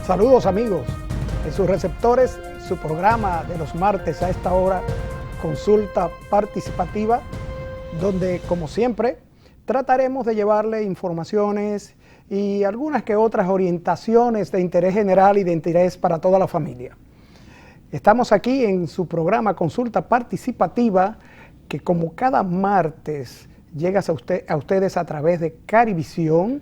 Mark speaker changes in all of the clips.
Speaker 1: Saludos amigos, en sus receptores, su programa de los martes a esta hora, Consulta Participativa, donde como siempre trataremos de llevarle informaciones y algunas que otras orientaciones de interés general y de interés para toda la familia. Estamos aquí en su programa Consulta Participativa, que como cada martes llega a ustedes a través de Carivisión,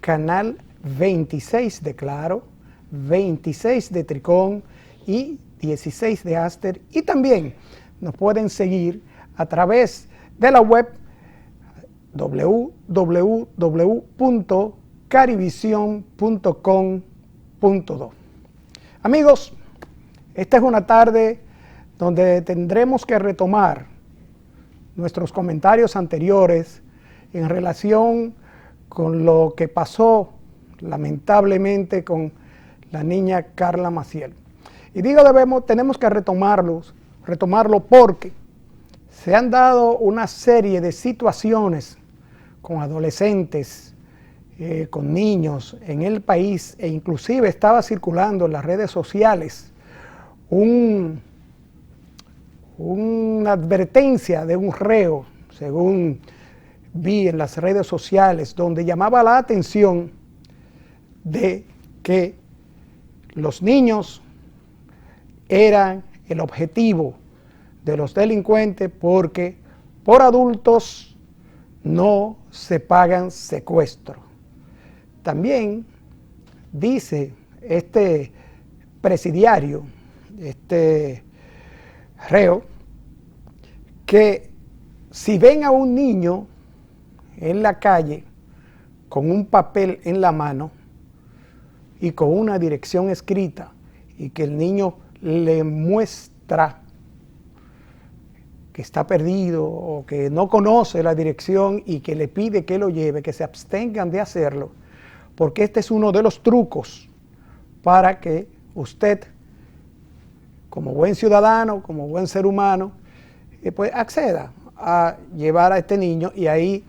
Speaker 1: canal 26 de Claro, 26 de Tricón y 16 de Aster, y también nos pueden seguir a través de la web www.carivision.com.do. Amigos, esta es una tarde donde tendremos que retomar nuestros comentarios anteriores en relación con lo que pasó lamentablemente con la niña Carla Maciel. Y digo tenemos que retomarlo porque se han dado una serie de situaciones con adolescentes, con niños en el país, e inclusive estaba circulando en las redes sociales una advertencia de un reo, según vi en las redes sociales, donde llamaba la atención de que los niños eran el objetivo de los delincuentes porque por adultos no se pagan secuestro. También dice este presidiario, este reo, que si ven a un niño en la calle con un papel en la mano y con una dirección escrita, y que el niño le muestra que está perdido o que no conoce la dirección y que le pide que lo lleve, que se abstengan de hacerlo, porque este es uno de los trucos para que usted, como buen ciudadano, como buen ser humano, pues acceda a llevar a este niño, y ahí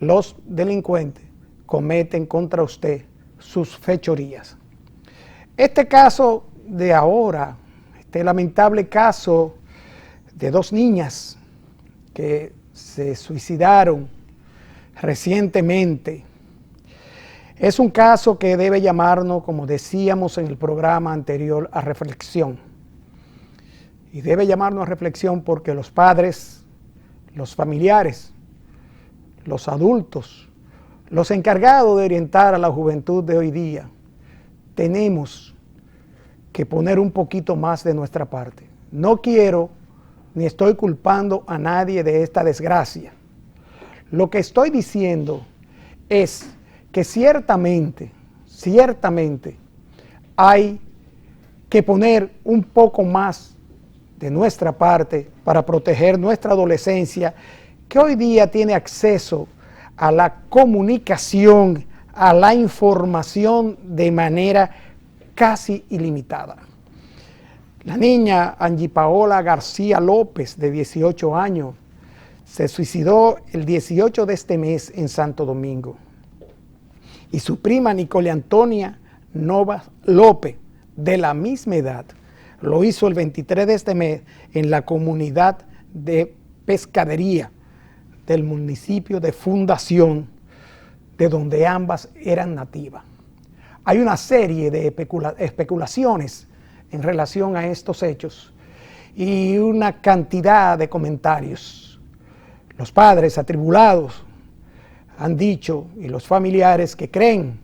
Speaker 1: los delincuentes cometen contra usted sus fechorías. Este caso de ahora, este lamentable caso de dos niñas que se suicidaron recientemente, es un caso que debe llamarnos, como decíamos en el programa anterior, a reflexión. Y debe llamarnos a reflexión porque los padres, los familiares, los adultos, los encargados de orientar a la juventud de hoy día, tenemos que poner un poquito más de nuestra parte. No quiero ni estoy culpando a nadie de esta desgracia. Lo que estoy diciendo es que ciertamente hay que poner un poco más de nuestra parte para proteger nuestra adolescencia, que hoy día tiene acceso a la comunicación, a la información de manera casi ilimitada. La niña Angie Paola García López, de 18 años, se suicidó el 18 de este mes en Santo Domingo. Y su prima Nicole Antonia Nova López, de la misma edad, lo hizo el 23 de este mes en la comunidad de Pescadería del municipio de Fundación, de donde ambas eran nativas. Hay una serie de especulaciones en relación a estos hechos y una cantidad de comentarios. Los padres atribulados han dicho, y los familiares, que creen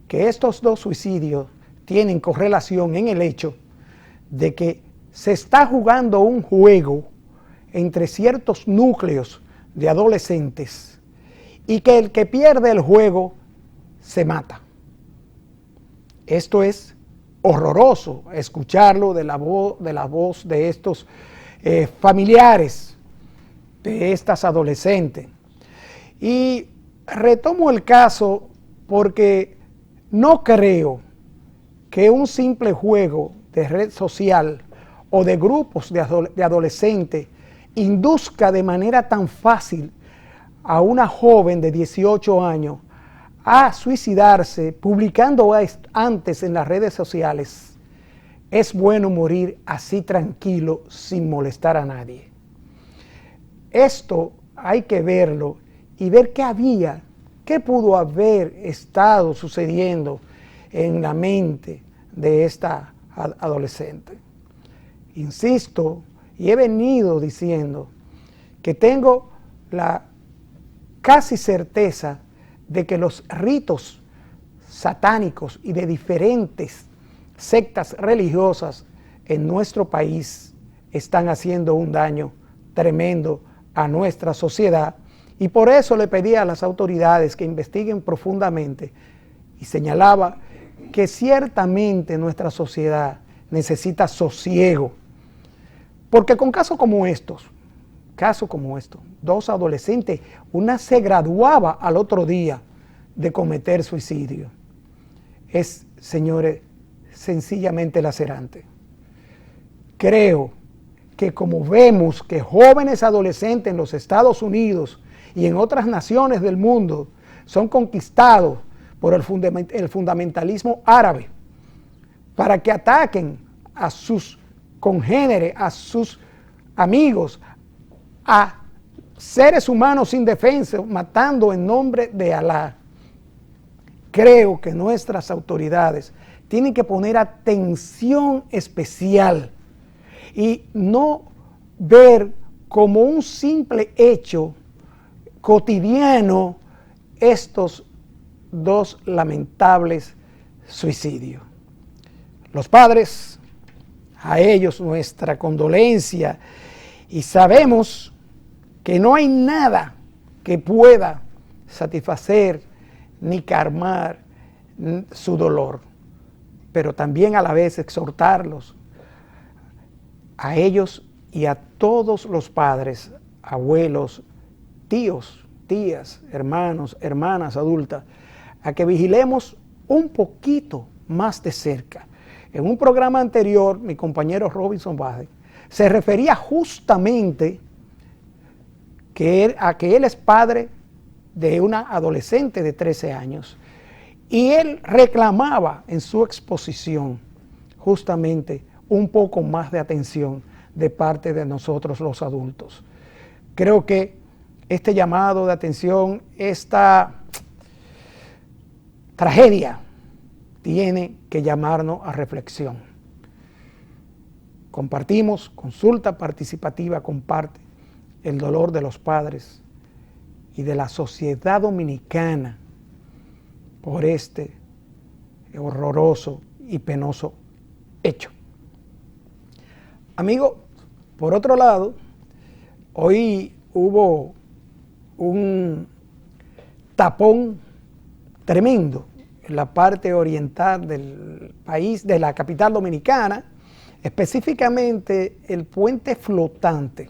Speaker 1: que estos dos suicidios tienen correlación en el hecho de que se está jugando un juego entre ciertos núcleos de adolescentes y que el que pierde el juego se mata. Esto es horroroso escucharlo de la voz de estos familiares de estas adolescentes. Y retomo el caso porque no creo que un simple juego de red social o de grupos de adolescentes induzca de manera tan fácil a una joven de 18 años a suicidarse publicando antes en las redes sociales: es bueno morir así tranquilo sin molestar a nadie. Esto hay que verlo y ver qué pudo haber estado sucediendo en la mente de esta adolescente. Insisto, y he venido diciendo que tengo la casi certeza de que los ritos satánicos y de diferentes sectas religiosas en nuestro país están haciendo un daño tremendo a nuestra sociedad, y por eso le pedí a las autoridades que investiguen profundamente y señalaba que ciertamente nuestra sociedad necesita sosiego, porque con casos como estos, dos adolescentes, una se graduaba al otro día de cometer suicidio. Es, señores, sencillamente lacerante. Creo que como vemos que jóvenes adolescentes en los Estados Unidos y en otras naciones del mundo son conquistados por el fundamentalismo árabe para que ataquen a sus congéneres, a sus amigos, a seres humanos indefensos, matando en nombre de Alá. Creo que nuestras autoridades tienen que poner atención especial y no ver como un simple hecho cotidiano estos dos lamentables suicidios. Los padres, a ellos nuestra condolencia, y sabemos que no hay nada que pueda satisfacer ni calmar su dolor, pero también a la vez exhortarlos a ellos y a todos los padres, abuelos, tíos, tías, hermanos, hermanas adultas, a que vigilemos un poquito más de cerca. En un programa anterior, mi compañero Robinson Bade se refería justamente a que él es padre de una adolescente de 13 años y él reclamaba en su exposición justamente un poco más de atención de parte de nosotros los adultos. Creo que este llamado de atención, esta tragedia, tiene que llamarnos a reflexión. Compartimos, consulta participativa comparte el dolor de los padres y de la sociedad dominicana por este horroroso y penoso hecho. Amigo, por otro lado, hoy hubo un tapón tremendo en la parte oriental del país, de la capital dominicana, específicamente el puente flotante.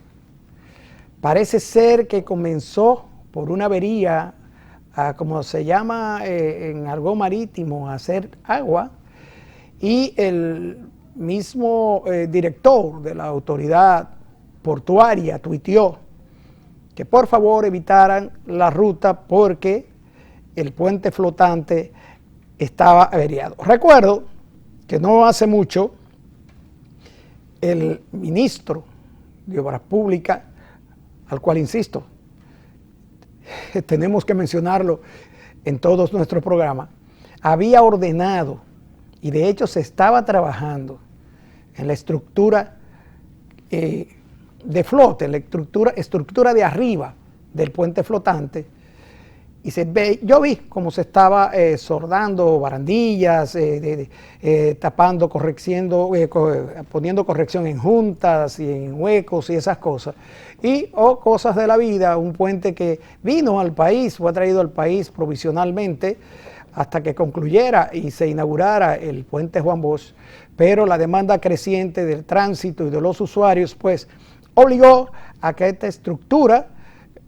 Speaker 1: Parece ser que comenzó por una avería, como se llama en argot marítimo, a hacer agua, y el mismo director de la autoridad portuaria tuiteó que por favor evitaran la ruta porque el puente flotante estaba averiado. Recuerdo que no hace mucho el ministro de Obras Públicas, al cual insisto, tenemos que mencionarlo en todos nuestros programas, había ordenado, y de hecho se estaba trabajando en la estructura de flote, la estructura de arriba del puente flotante, y yo vi cómo se estaba sordando barandillas, tapando, poniendo corrección en juntas y en huecos y esas cosas. Y cosas de la vida, un puente que vino al país, fue traído al país provisionalmente hasta que concluyera y se inaugurara el puente Juan Bosch, pero la demanda creciente del tránsito y de los usuarios pues obligó a que esta estructura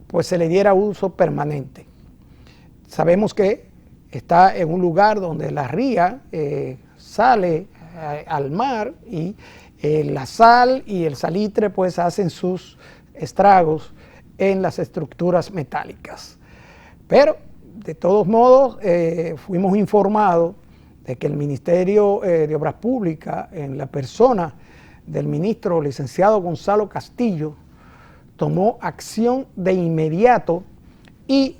Speaker 1: pues se le diera uso permanente. Sabemos que está en un lugar donde la ría sale al mar y la sal y el salitre pues hacen sus estragos en las estructuras metálicas. Pero de todos modos, fuimos informados de que el Ministerio de Obras Públicas, en la persona del ministro licenciado Gonzalo Castillo, tomó acción de inmediato y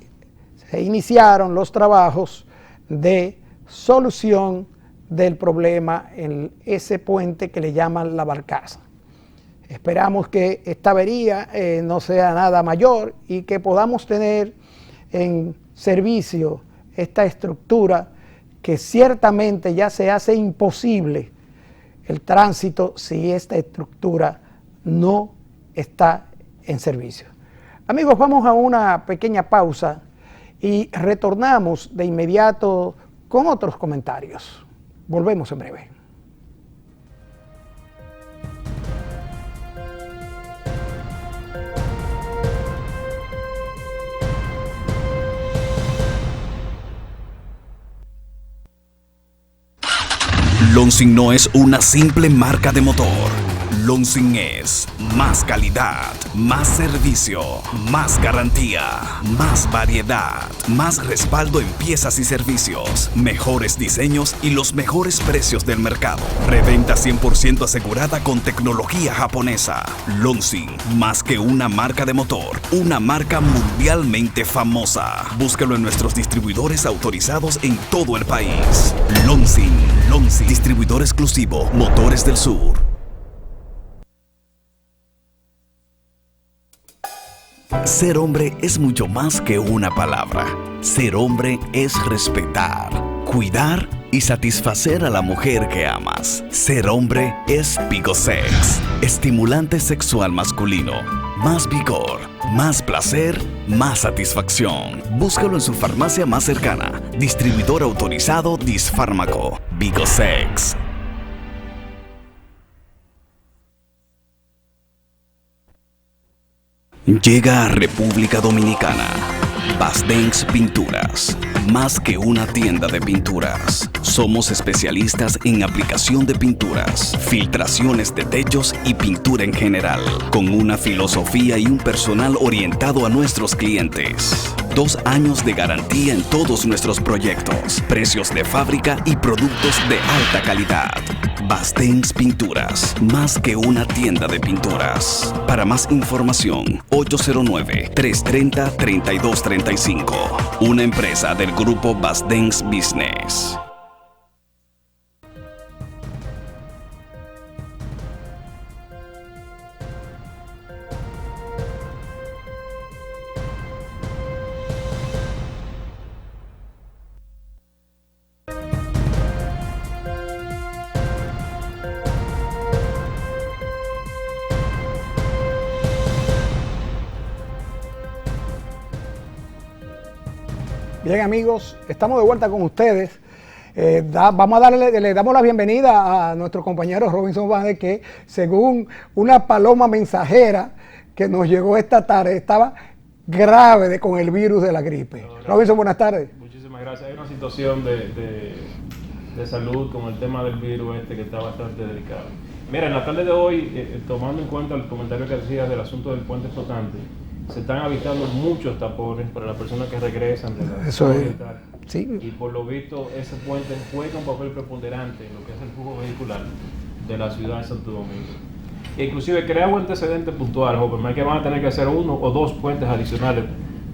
Speaker 1: se iniciaron los trabajos de solución del problema en ese puente que le llaman la Barcaza. Esperamos que esta avería no sea nada mayor y que podamos tener en servicio esta estructura que ciertamente ya se hace imposible el tránsito si esta estructura no está en servicio. Amigos, vamos a una pequeña pausa y retornamos de inmediato con otros comentarios. Volvemos en breve.
Speaker 2: Lonsing no es una simple marca de motor. Lonsing es más calidad, más servicio, más garantía, más variedad, más respaldo en piezas y servicios, mejores diseños y los mejores precios del mercado. Reventa 100% asegurada con tecnología japonesa. Lonsing, más que una marca de motor, una marca mundialmente famosa. Búscalo en nuestros distribuidores autorizados en todo el país. Lonsing, distribuidor exclusivo, Motores del Sur. Ser hombre es mucho más que una palabra. Ser hombre es respetar, cuidar y satisfacer a la mujer que amas. Ser hombre es Vigosex, estimulante sexual masculino. Más vigor, más placer, más satisfacción. Búscalo en su farmacia más cercana. Distribuidor autorizado Disfármaco. Vigosex. Llega a República Dominicana Basdengs Pinturas, más que una tienda de pinturas. Somos especialistas en aplicación de pinturas, filtraciones de techos y pintura en general, con una filosofía y un personal orientado a nuestros clientes. 2 años de garantía en todos nuestros proyectos, precios de fábrica y productos de alta calidad. Basdengs Pinturas, más que una tienda de pinturas. Para más información, 809-330-3235. Una empresa del grupo Basdengs Business.
Speaker 1: Bien, amigos, estamos de vuelta con ustedes. Le damos la bienvenida a nuestro compañero Robinson Báez, que según una paloma mensajera que nos llegó esta tarde, estaba grave con el virus de la gripe. Robinson, buenas tardes.
Speaker 3: Muchísimas gracias. Hay una situación de salud con el tema del virus que está bastante delicado. Mira, en la tarde de hoy, tomando en cuenta el comentario que hacías del asunto del puente flotante, se están habitando muchos tapones para las personas que regresan de la
Speaker 1: Eso es, sí.
Speaker 3: Y por lo visto ese puente juega un papel preponderante en lo que es el flujo vehicular de la ciudad de Santo Domingo. E inclusive crea un antecedente puntual, joven, que van a tener que hacer 1 o 2 puentes adicionales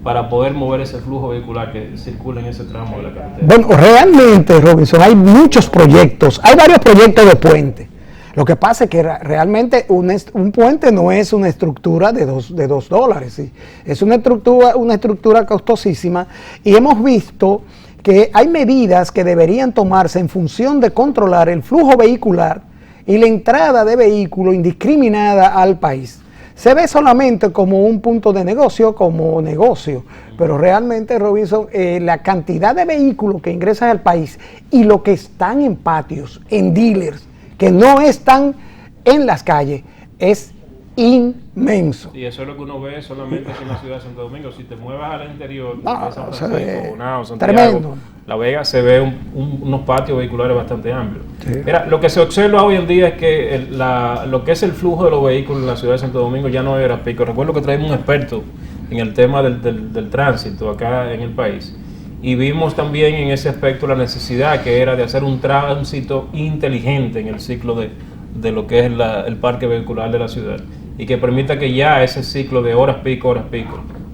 Speaker 3: para poder mover ese flujo vehicular que circula en ese tramo de la carretera.
Speaker 1: Bueno, realmente, Robinson, hay muchos proyectos, hay varios proyectos de puente. Lo que pasa es que realmente un puente no es una estructura de $2, ¿sí? Es una estructura costosísima, y hemos visto que hay medidas que deberían tomarse en función de controlar el flujo vehicular y la entrada de vehículos indiscriminada al país. Se ve solamente como un punto de negocio, pero realmente, Robinson, la cantidad de vehículos que ingresan al país y lo que están en patios, en dealers, que no están en las calles, es inmenso.
Speaker 3: Y eso es lo que uno ve solamente aquí en la ciudad de Santo Domingo. Si te mueves al interior,
Speaker 1: No,
Speaker 3: de San Francisco, Bonao, Santiago,
Speaker 1: tremendo.
Speaker 3: La Vega, se ve unos patios vehiculares bastante amplios.
Speaker 1: Sí.
Speaker 3: Mira, lo que se observa hoy en día es que lo que es el flujo de los vehículos en la ciudad de Santo Domingo ya no era pico. Recuerdo que traemos un experto en el tema del tránsito acá en el país, y vimos también en ese aspecto la necesidad que era de hacer un tránsito inteligente en el ciclo de lo que es el parque vehicular de la ciudad, y que permita que ya ese ciclo de horas pico,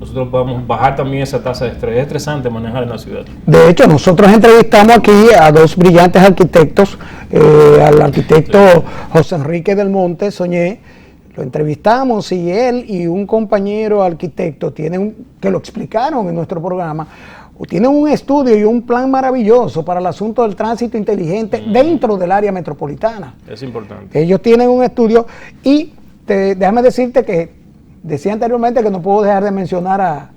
Speaker 3: nosotros podamos bajar también esa tasa de estrés. Es estresante manejar en la ciudad.
Speaker 1: De hecho, nosotros entrevistamos aquí a dos brillantes arquitectos, al arquitecto José Enrique del Monte, Soñé, lo entrevistamos y él y un compañero arquitecto que lo explicaron en nuestro programa, tienen un estudio y un plan maravilloso para el asunto del tránsito inteligente dentro del área metropolitana.
Speaker 3: Es importante.
Speaker 1: Ellos tienen un estudio y déjame decirte que decía anteriormente que no puedo dejar de mencionar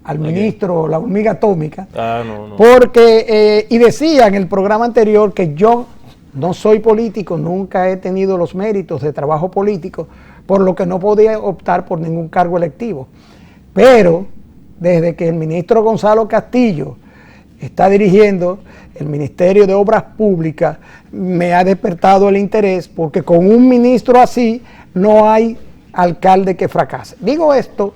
Speaker 1: al ministro, la hormiga atómica, porque, y decía en el programa anterior que yo no soy político, nunca he tenido los méritos de trabajo político, por lo que no podía optar por ningún cargo electivo. Pero desde que el ministro Gonzalo Castillo está dirigiendo el Ministerio de Obras Públicas, me ha despertado el interés, porque con un ministro así no hay alcalde que fracase. Digo esto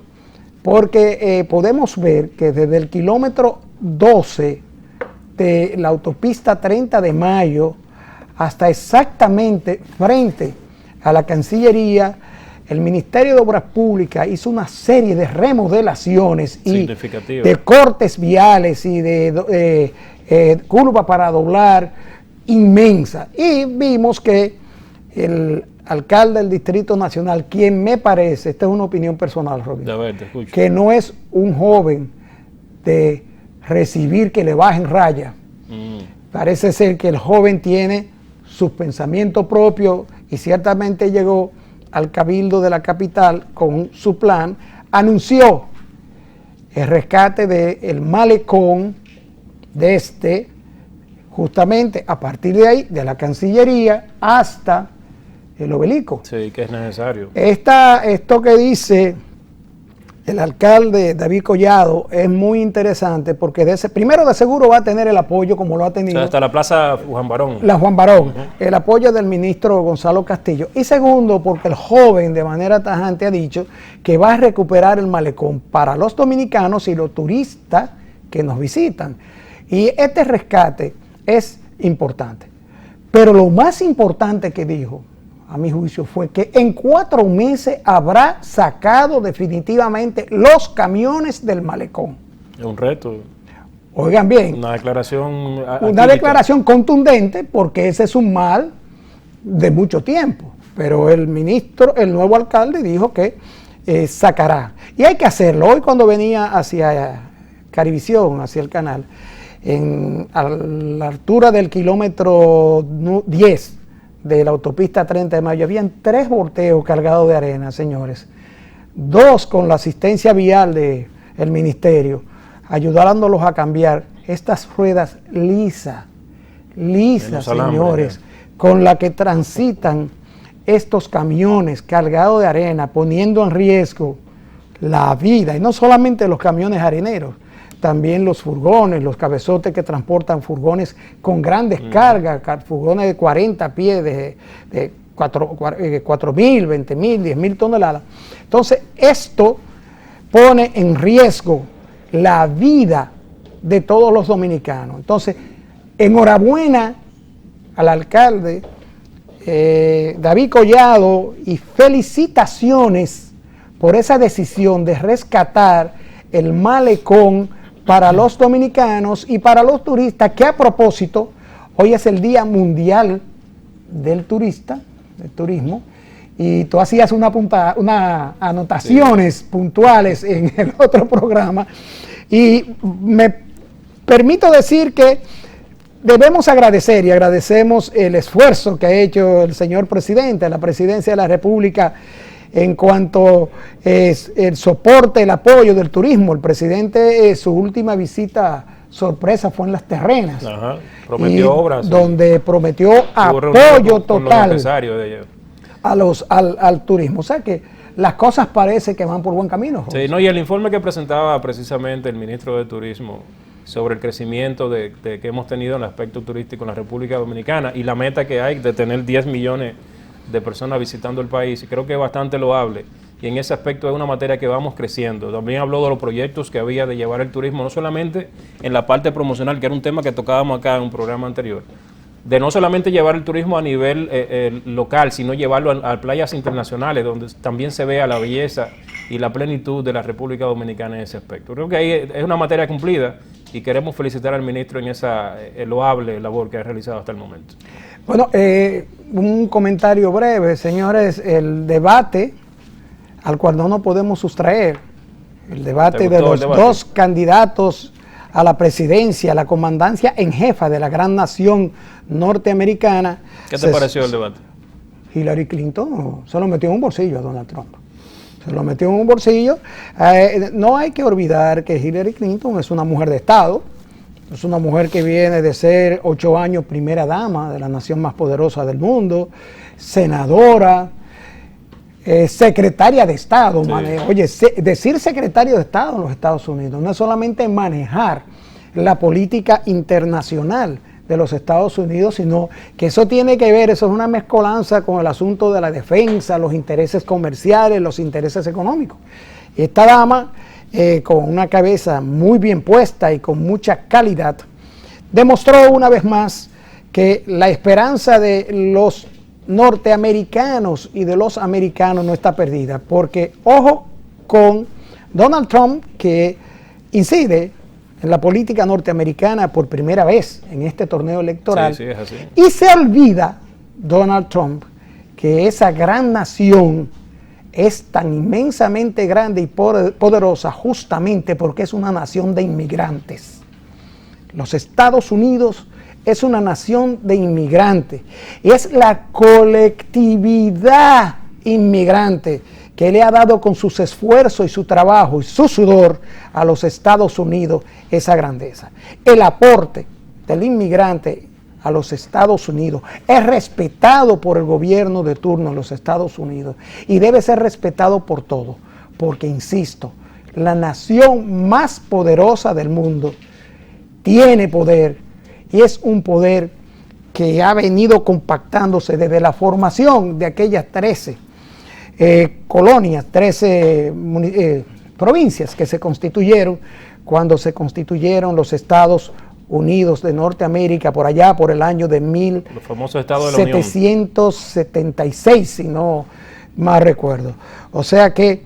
Speaker 1: porque podemos ver que desde el kilómetro 12 de la autopista 30 de Mayo hasta exactamente frente a la Cancillería, el Ministerio de Obras Públicas hizo una serie de remodelaciones y de cortes viales y de curvas para doblar inmensa. Y vimos que el alcalde del Distrito Nacional, quien me parece, esta es una opinión personal, Robin, que no es un joven de recibir que le bajen raya. Parece ser que el joven tiene sus pensamientos propios y ciertamente llegó al Cabildo de la capital con su plan, anunció el rescate del malecón justamente a partir de ahí, de la Cancillería hasta el Obelisco.
Speaker 3: Sí, que es necesario.
Speaker 1: Esto que dice el alcalde David Collado es muy interesante porque primero de seguro va a tener el apoyo como lo ha tenido.
Speaker 3: O sea, hasta la Plaza Juan Barón.
Speaker 1: La Juan Barón, el apoyo del ministro Gonzalo Castillo. Y segundo, porque el joven de manera tajante ha dicho que va a recuperar el malecón para los dominicanos y los turistas que nos visitan. Y este rescate es importante. Pero lo más importante que dijo, a mi juicio, fue que en 4 meses habrá sacado definitivamente los camiones del malecón.
Speaker 3: Es un reto.
Speaker 1: Oigan bien.
Speaker 3: Una declaración atípica.
Speaker 1: Una declaración contundente, porque ese es un mal de mucho tiempo. Pero el nuevo alcalde dijo que sacará. Y hay que hacerlo. Hoy cuando venía hacia Carivisión, hacia el canal, a la altura del kilómetro 10, de la autopista 30 de Mayo, habían 3 volteos cargados de arena, señores. 2 con la asistencia vial del ministerio, ayudándolos a cambiar estas ruedas lisas, señores, con la que transitan estos camiones cargados de arena, poniendo en riesgo la vida, y no solamente los camiones areneros, también los furgones, los cabezotes que transportan furgones con grandes cargas, furgones de 40 pies, de 4.000, 20.000, 10.000 toneladas. Entonces, esto pone en riesgo la vida de todos los dominicanos. Entonces, enhorabuena al alcalde David Collado y felicitaciones por esa decisión de rescatar el malecón para los dominicanos y para los turistas, que a propósito, hoy es el Día Mundial del Turismo, y tú hacías unas anotaciones puntuales en el otro programa, y me permito decir que debemos agradecer, y agradecemos el esfuerzo que ha hecho el señor presidente, la presidencia de la República, en cuanto es el soporte, el apoyo del turismo. El presidente, su última visita sorpresa fue en Las Terrenas.
Speaker 3: Prometió obras.
Speaker 1: Donde prometió apoyo total al turismo. O sea que las cosas parece que van por buen camino.
Speaker 3: Sí, no, y el informe que presentaba precisamente el ministro de Turismo sobre el crecimiento que hemos tenido en el aspecto turístico en la República Dominicana y la meta que hay de tener 10 millones de personas visitando el país, y creo que es bastante loable. y en ese aspecto es una materia que vamos creciendo. También habló de los proyectos que había de llevar el turismo, no solamente en la parte promocional, que era un tema que tocábamos acá en un programa anterior, de no solamente llevar el turismo a nivel local, sino llevarlo a playas internacionales, donde también se vea la belleza y la plenitud de la República Dominicana en ese aspecto. Creo que ahí es una materia cumplida y queremos felicitar al ministro en esa loable labor que ha realizado hasta el momento.
Speaker 1: Bueno, un comentario breve, señores, el debate al cual no nos podemos sustraer, el debate de los dos candidatos a la presidencia, a la comandancia en jefa de la gran nación norteamericana.
Speaker 3: ¿Qué te pareció el debate?
Speaker 1: Hillary Clinton se lo metió en un bolsillo a Donald Trump. Se lo metió en un bolsillo. No hay que olvidar que Hillary Clinton es una mujer de Estado, es una mujer que viene de ser 8 años primera dama de la nación más poderosa del mundo, senadora, secretaria de Estado.
Speaker 3: Sí.
Speaker 1: Oye, decir secretario de Estado en los Estados Unidos no es solamente manejar la política internacional de los Estados Unidos, sino que eso tiene que ver, eso es una mezcolanza con el asunto de la defensa, los intereses comerciales, los intereses económicos. Esta dama, con una cabeza muy bien puesta y con mucha calidad, demostró una vez más que la esperanza de los norteamericanos y de los americanos no está perdida, porque ojo con Donald Trump, que incide en la política norteamericana por primera vez en este torneo electoral.
Speaker 3: Sí, es así.
Speaker 1: Y se olvida Donald Trump que esa gran nación es tan inmensamente grande y poderosa justamente porque es una nación de inmigrantes. Los Estados Unidos es una nación de inmigrantes. Es la colectividad inmigrante que le ha dado con sus esfuerzos y su trabajo y su sudor a los Estados Unidos esa grandeza. El aporte del inmigrante a los Estados Unidos es respetado por el gobierno de turno en los Estados Unidos y debe ser respetado por todos, porque insisto, la nación más poderosa del mundo tiene poder y es un poder que ha venido compactándose desde la formación de aquellas 13 colonias, 13 provincias que se constituyeron cuando se constituyeron los Estados Unidos de Norteamérica, por allá por el año de 1776, si no mal recuerdo. O sea que,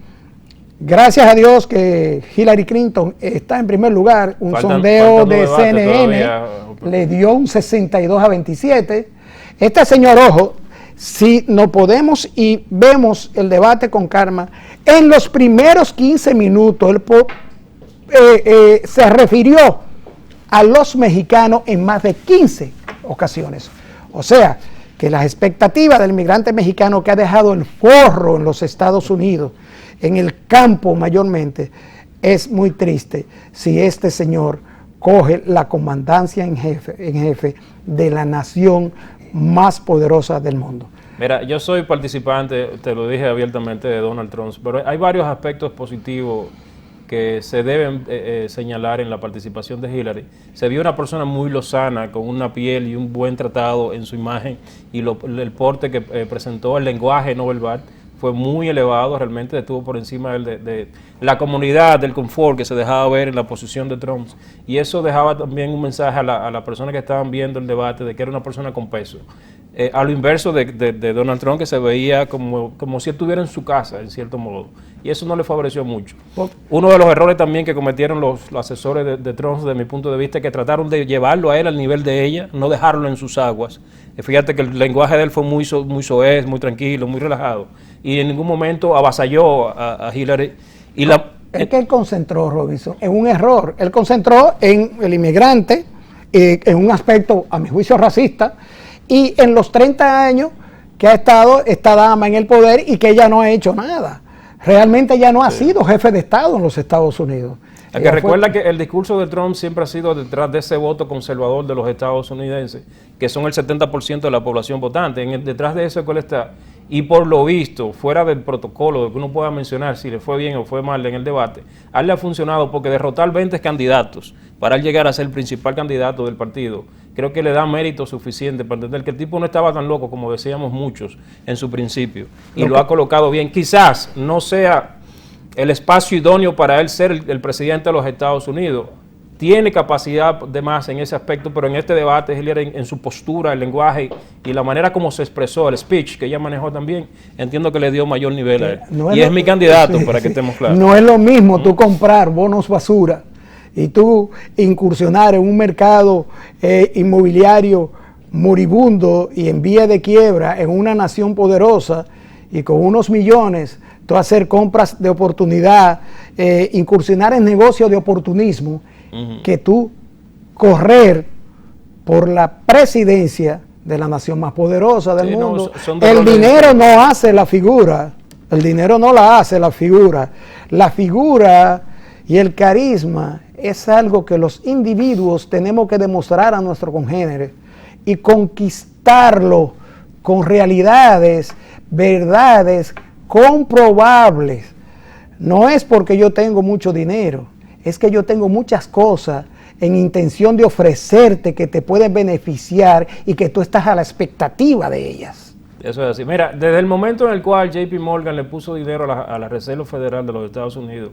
Speaker 1: gracias a Dios que Hillary Clinton está en primer lugar, un sondeo de CNN le dio un 62-27. Este señor, ojo, si no podemos y vemos el debate con calma, en los primeros 15 minutos él se refirió a los mexicanos en más de 15 ocasiones. O sea, que las expectativas del migrante mexicano que ha dejado el forro en los Estados Unidos, en el campo mayormente, es muy triste si este señor coge la comandancia en jefe de la nación más poderosa del mundo.
Speaker 3: Mira, yo soy participante, te lo dije abiertamente, de Donald Trump, pero hay varios aspectos positivos que se deben señalar en la participación de Hillary. Se vio una persona muy lozana, con una piel y un buen tratado en su imagen, y el porte que presentó, el lenguaje no verbal, fue muy elevado, realmente estuvo por encima de la comunidad, del confort que se dejaba ver en la posición de Trump, y eso dejaba también un mensaje a las personas que estaban viendo el debate de que era una persona con peso. A lo inverso de Donald Trump, que se veía como si estuviera en su casa, en cierto modo, y eso no le favoreció mucho. Uno de los errores también que cometieron los asesores de Trump, desde mi punto de vista, es que trataron de llevarlo a él al nivel de ella, no dejarlo en sus aguas. Fíjate que el lenguaje de él fue muy soez, muy tranquilo, muy relajado, y en ningún momento avasalló a Hillary.
Speaker 1: Es que él concentró, Robinson, en un error. Él concentró en el inmigrante, en un aspecto, a mi juicio, racista, y en los 30 años que ha estado esta dama en el poder y que ella no ha hecho nada. Realmente ella no ha sido jefe de Estado en los Estados Unidos.
Speaker 3: El que recuerda que el discurso de Trump siempre ha sido detrás de ese voto conservador de los estadounidenses, que son el 70% de la población votante. Detrás de eso, ¿cuál está? Y por lo visto, fuera del protocolo de que uno pueda mencionar si le fue bien o fue mal en el debate, a él le ha funcionado porque derrotar 20 candidatos para él llegar a ser el principal candidato del partido creo que le da mérito suficiente para entender que el tipo no estaba tan loco como decíamos muchos en su principio, y lo ha colocado bien. Quizás no sea el espacio idóneo para él ser el presidente de los Estados Unidos. Tiene capacidad de más en ese aspecto, pero en este debate Hillary en su postura, el lenguaje y la manera como se expresó, el speech que ella manejó también, entiendo que le dio mayor nivel a él.
Speaker 1: No
Speaker 3: y es mi candidato,
Speaker 1: sí,
Speaker 3: para que estemos claros.
Speaker 1: No es lo mismo tú comprar bonos basura y tú incursionar en un mercado inmobiliario moribundo y en vía de quiebra en una nación poderosa y con unos millones, tú hacer compras de oportunidad, incursionar en negocios de oportunismo, que tú correr por la presidencia de la nación más poderosa del mundo. El dinero no hace la figura, el dinero no la hace la figura. La figura y el carisma es algo que los individuos tenemos que demostrar a nuestro congénere y conquistarlo con realidades, verdades comprobables. No es porque yo tengo mucho dinero, es que yo tengo muchas cosas en intención de ofrecerte que te pueden beneficiar y que tú estás a la expectativa de ellas.
Speaker 3: Eso es así. Mira, desde el momento en el cual JP Morgan le puso dinero a la Reserva Federal de los Estados Unidos,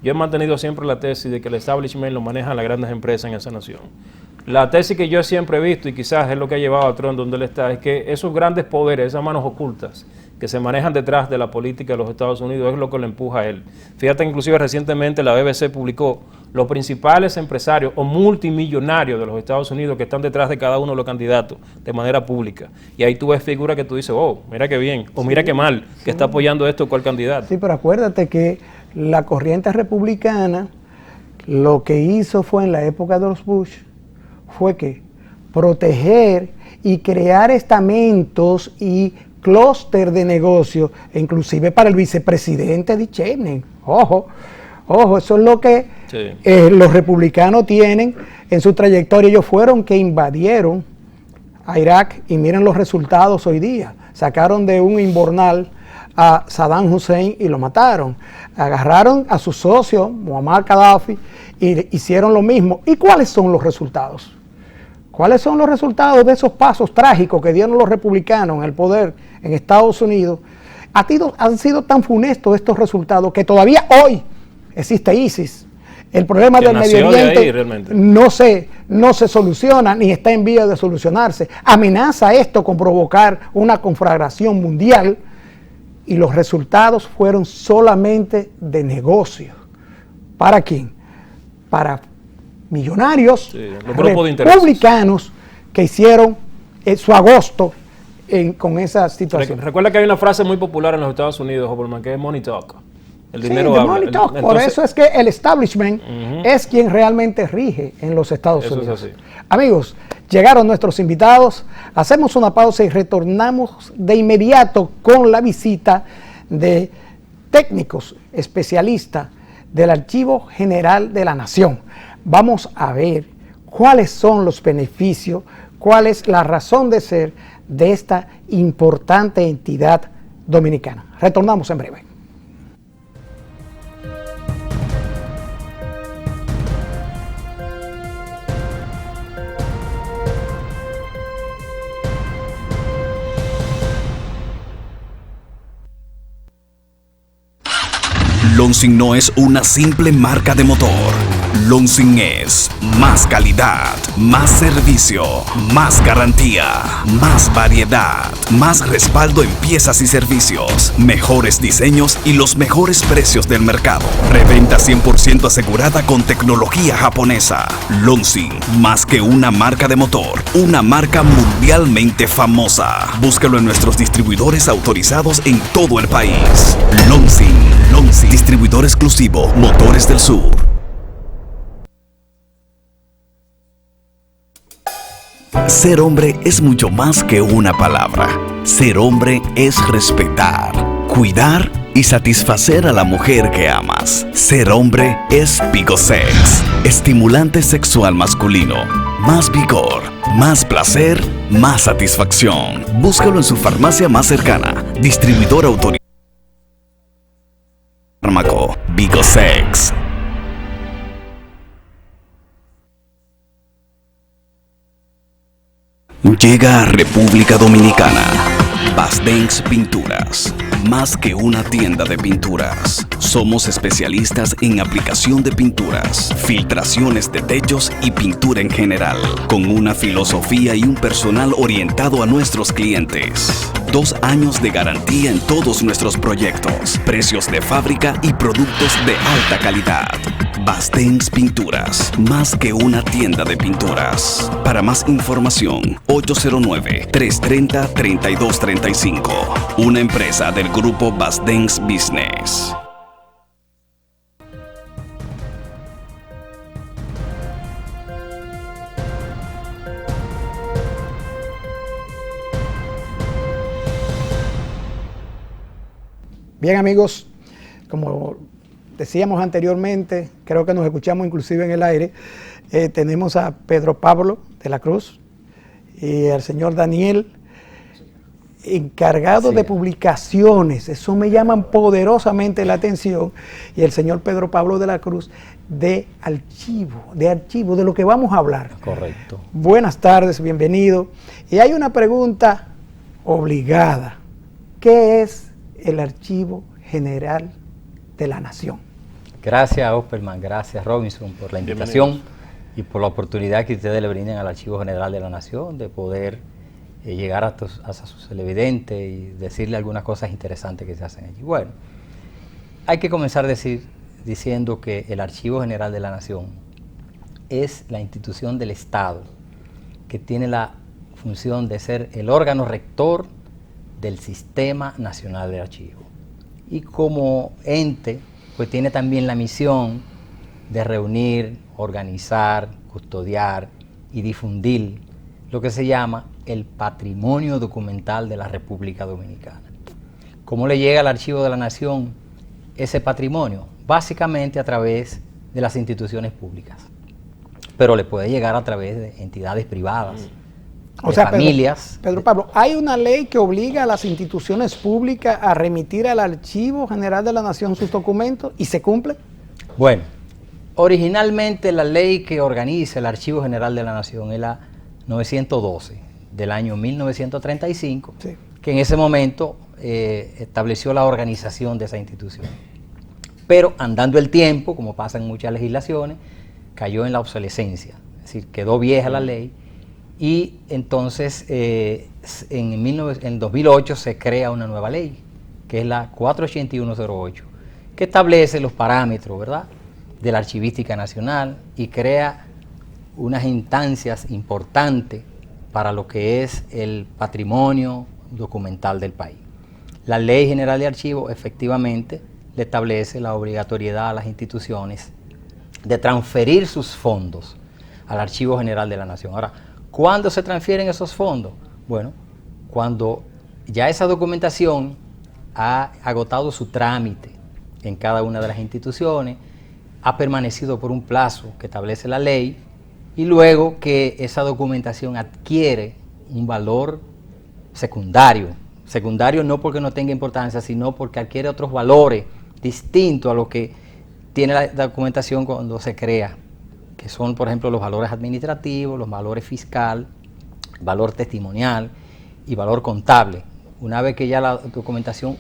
Speaker 3: yo he mantenido siempre la tesis de que el establishment lo manejan las grandes empresas en esa nación. La tesis que yo siempre he visto, y quizás es lo que ha llevado a Trump donde él está, es que esos grandes poderes, esas manos ocultas que se manejan detrás de la política de los Estados Unidos, es lo que le empuja a él. Fíjate, inclusive recientemente la BBC publicó los principales empresarios o multimillonarios de los Estados Unidos que están detrás de cada uno de los candidatos de manera pública. Y ahí tú ves figuras que tú dices, oh, mira qué bien, o mira qué mal, que está apoyando esto o cual candidato.
Speaker 1: Sí, pero acuérdate que la corriente republicana lo que hizo fue en la época de los Bush, fue que proteger y crear estamentos y clúster de negocio, inclusive para el vicepresidente Dick Cheney. Ojo, eso es lo que los republicanos tienen en su trayectoria. Ellos fueron que invadieron a Irak y miren los resultados hoy día. Sacaron de un inbornal a Saddam Hussein y lo mataron. Agarraron a su socio, Muammar Gaddafi, y hicieron lo mismo. ¿Y cuáles son los resultados? ¿Cuáles son los resultados de esos pasos trágicos que dieron los republicanos en el poder en Estados Unidos? Han sido tan funestos estos resultados que todavía hoy existe ISIS. El problema del Medio Oriente no se soluciona ni está en vía de solucionarse. Amenaza esto con provocar una conflagración mundial y los resultados fueron solamente de negocio. ¿Para quién? Para millonarios republicanos que hicieron su agosto con esa situación.
Speaker 3: Recuerda que hay una frase muy popular en los Estados Unidos, Oberman, que es money talk. El dinero habla.
Speaker 1: Money talk. Entonces, por eso es que el establishment es quien realmente rige en los Estados Unidos. Es así. Amigos, llegaron nuestros invitados. Hacemos una pausa y retornamos de inmediato con la visita de técnicos especialistas del Archivo General de la Nación. Vamos a ver cuáles son los beneficios, cuál es la razón de ser de esta importante entidad dominicana. Retornamos en breve.
Speaker 2: Lonsing no es una simple marca de motor. Lonsing es más calidad, más servicio, más garantía, más variedad, más respaldo en piezas y servicios, mejores diseños y los mejores precios del mercado. Reventa 100% asegurada con tecnología japonesa. Lonsing, más que una marca de motor, una marca mundialmente famosa. Búscalo en nuestros distribuidores autorizados en todo el país. Lonsing, distribuidor exclusivo, Motores del Sur. Ser hombre es mucho más que una palabra. Ser hombre es respetar, cuidar y satisfacer a la mujer que amas. Ser hombre es Vigosex, estimulante sexual masculino. Más vigor, más placer, más satisfacción. Búscalo en su farmacia más cercana. Distribuidor autorizado. Fármaco Vigosex. Llega a República Dominicana Basdengs Pinturas. Más que una tienda de pinturas, somos especialistas en aplicación de pinturas, filtraciones de techos y pintura en general, con una filosofía y un personal orientado a nuestros clientes. 2 años de garantía en todos nuestros proyectos, precios de fábrica y productos de alta calidad. Basdengs Pinturas, más que una tienda de pinturas. Para más información, 809-330-3235. Una empresa del grupo Basdengs Business.
Speaker 1: Bien, amigos, como decíamos anteriormente, creo que nos escuchamos inclusive en el aire, tenemos a Pedro Pablo de la Cruz y al señor Daniel, encargado de publicaciones. Eso me llama poderosamente la atención. Y el señor Pedro Pablo de la Cruz, de archivo, de lo que vamos a hablar.
Speaker 4: Correcto.
Speaker 1: Buenas tardes, bienvenido. Y hay una pregunta obligada. ¿Qué es el Archivo General de la Nación?
Speaker 4: Gracias, Osperman, gracias, Robinson, por la invitación y por la oportunidad que ustedes le brindan al Archivo General de la Nación de poder llegar hasta sus televidentes y decirle algunas cosas interesantes que se hacen allí. Bueno, hay que comenzar diciendo que el Archivo General de la Nación es la institución del Estado que tiene la función de ser el órgano rector del Sistema Nacional de Archivos. Y como ente, pues tiene también la misión de reunir, organizar, custodiar y difundir lo que se llama el patrimonio documental de la República Dominicana. ¿Cómo le llega al Archivo de la Nación ese patrimonio? Básicamente a través de las instituciones públicas, pero le puede llegar a través de entidades privadas,
Speaker 1: o sea,
Speaker 4: familias.
Speaker 1: Pedro Pablo, ¿hay una ley que obliga a las instituciones públicas a remitir al Archivo General de la Nación sus documentos y se cumple?
Speaker 4: Bueno, originalmente la ley que organiza el Archivo General de la Nación es la 912 del año 1935, sí, que en ese momento estableció la organización de esa institución. Pero andando el tiempo, como pasa en muchas legislaciones, cayó en la obsolescencia, es decir, quedó vieja la ley. Y entonces en 2008 se crea una nueva ley, que es la 48108, que establece los parámetros, ¿verdad?, de la archivística nacional y crea unas instancias importantes para lo que es el patrimonio documental del país. La Ley General de Archivos efectivamente le establece la obligatoriedad a las instituciones de transferir sus fondos al Archivo General de la Nación. Ahora, ¿cuándo se transfieren esos fondos? Bueno, cuando ya esa documentación ha agotado su trámite en cada una de las instituciones, ha permanecido por un plazo que establece la ley y luego que esa documentación adquiere un valor secundario. Secundario no porque no tenga importancia, sino porque adquiere otros valores distintos a lo que tiene la documentación cuando se crea, que son, por ejemplo, los valores administrativos, los valores fiscal, valor testimonial y valor contable. Una vez que ya la documentación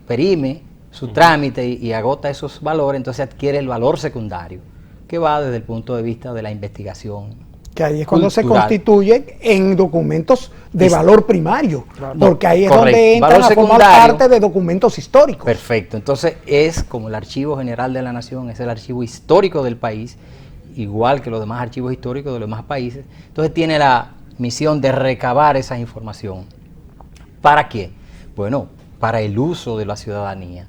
Speaker 4: perime su trámite y agota esos valores, entonces adquiere el valor secundario, que va desde el punto de vista de la investigación. Que ahí es cuando
Speaker 1: cultural. Se constituye en documentos de valor primario, porque ahí es donde entran a formar parte de documentos históricos.
Speaker 4: Perfecto, entonces es como el Archivo General de la Nación, es el archivo histórico del país, igual que los demás archivos históricos de los demás países. Entonces tiene la misión de recabar esa información. ¿Para qué? Bueno, para el uso de la ciudadanía,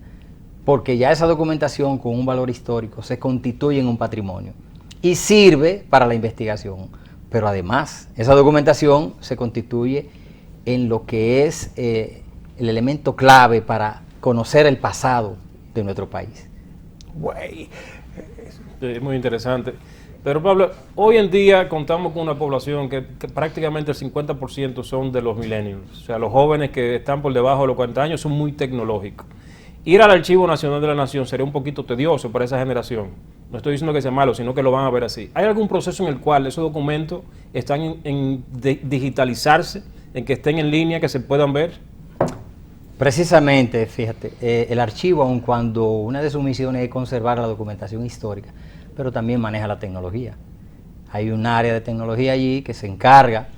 Speaker 4: porque ya esa documentación con un valor histórico se constituye en un patrimonio y sirve para la investigación, pero además esa documentación se constituye en lo que es el elemento clave para conocer el pasado de nuestro país.
Speaker 3: Es muy interesante. Pero Pablo, hoy en día contamos con una población que prácticamente el 50% son de los millennials, o sea, los jóvenes que están por debajo de los 40 años son muy tecnológicos. Ir al Archivo Nacional de la Nación sería un poquito tedioso para esa generación. no estoy diciendo que sea malo, sino que lo van a ver así. ¿Hay algún proceso en el cual esos documentos están en digitalizarse, en que estén en línea, que se puedan ver?
Speaker 4: Precisamente, fíjate, el archivo, aun cuando una de sus misiones es conservar la documentación histórica, pero también maneja la tecnología. Hay un área de tecnología allí que se encarga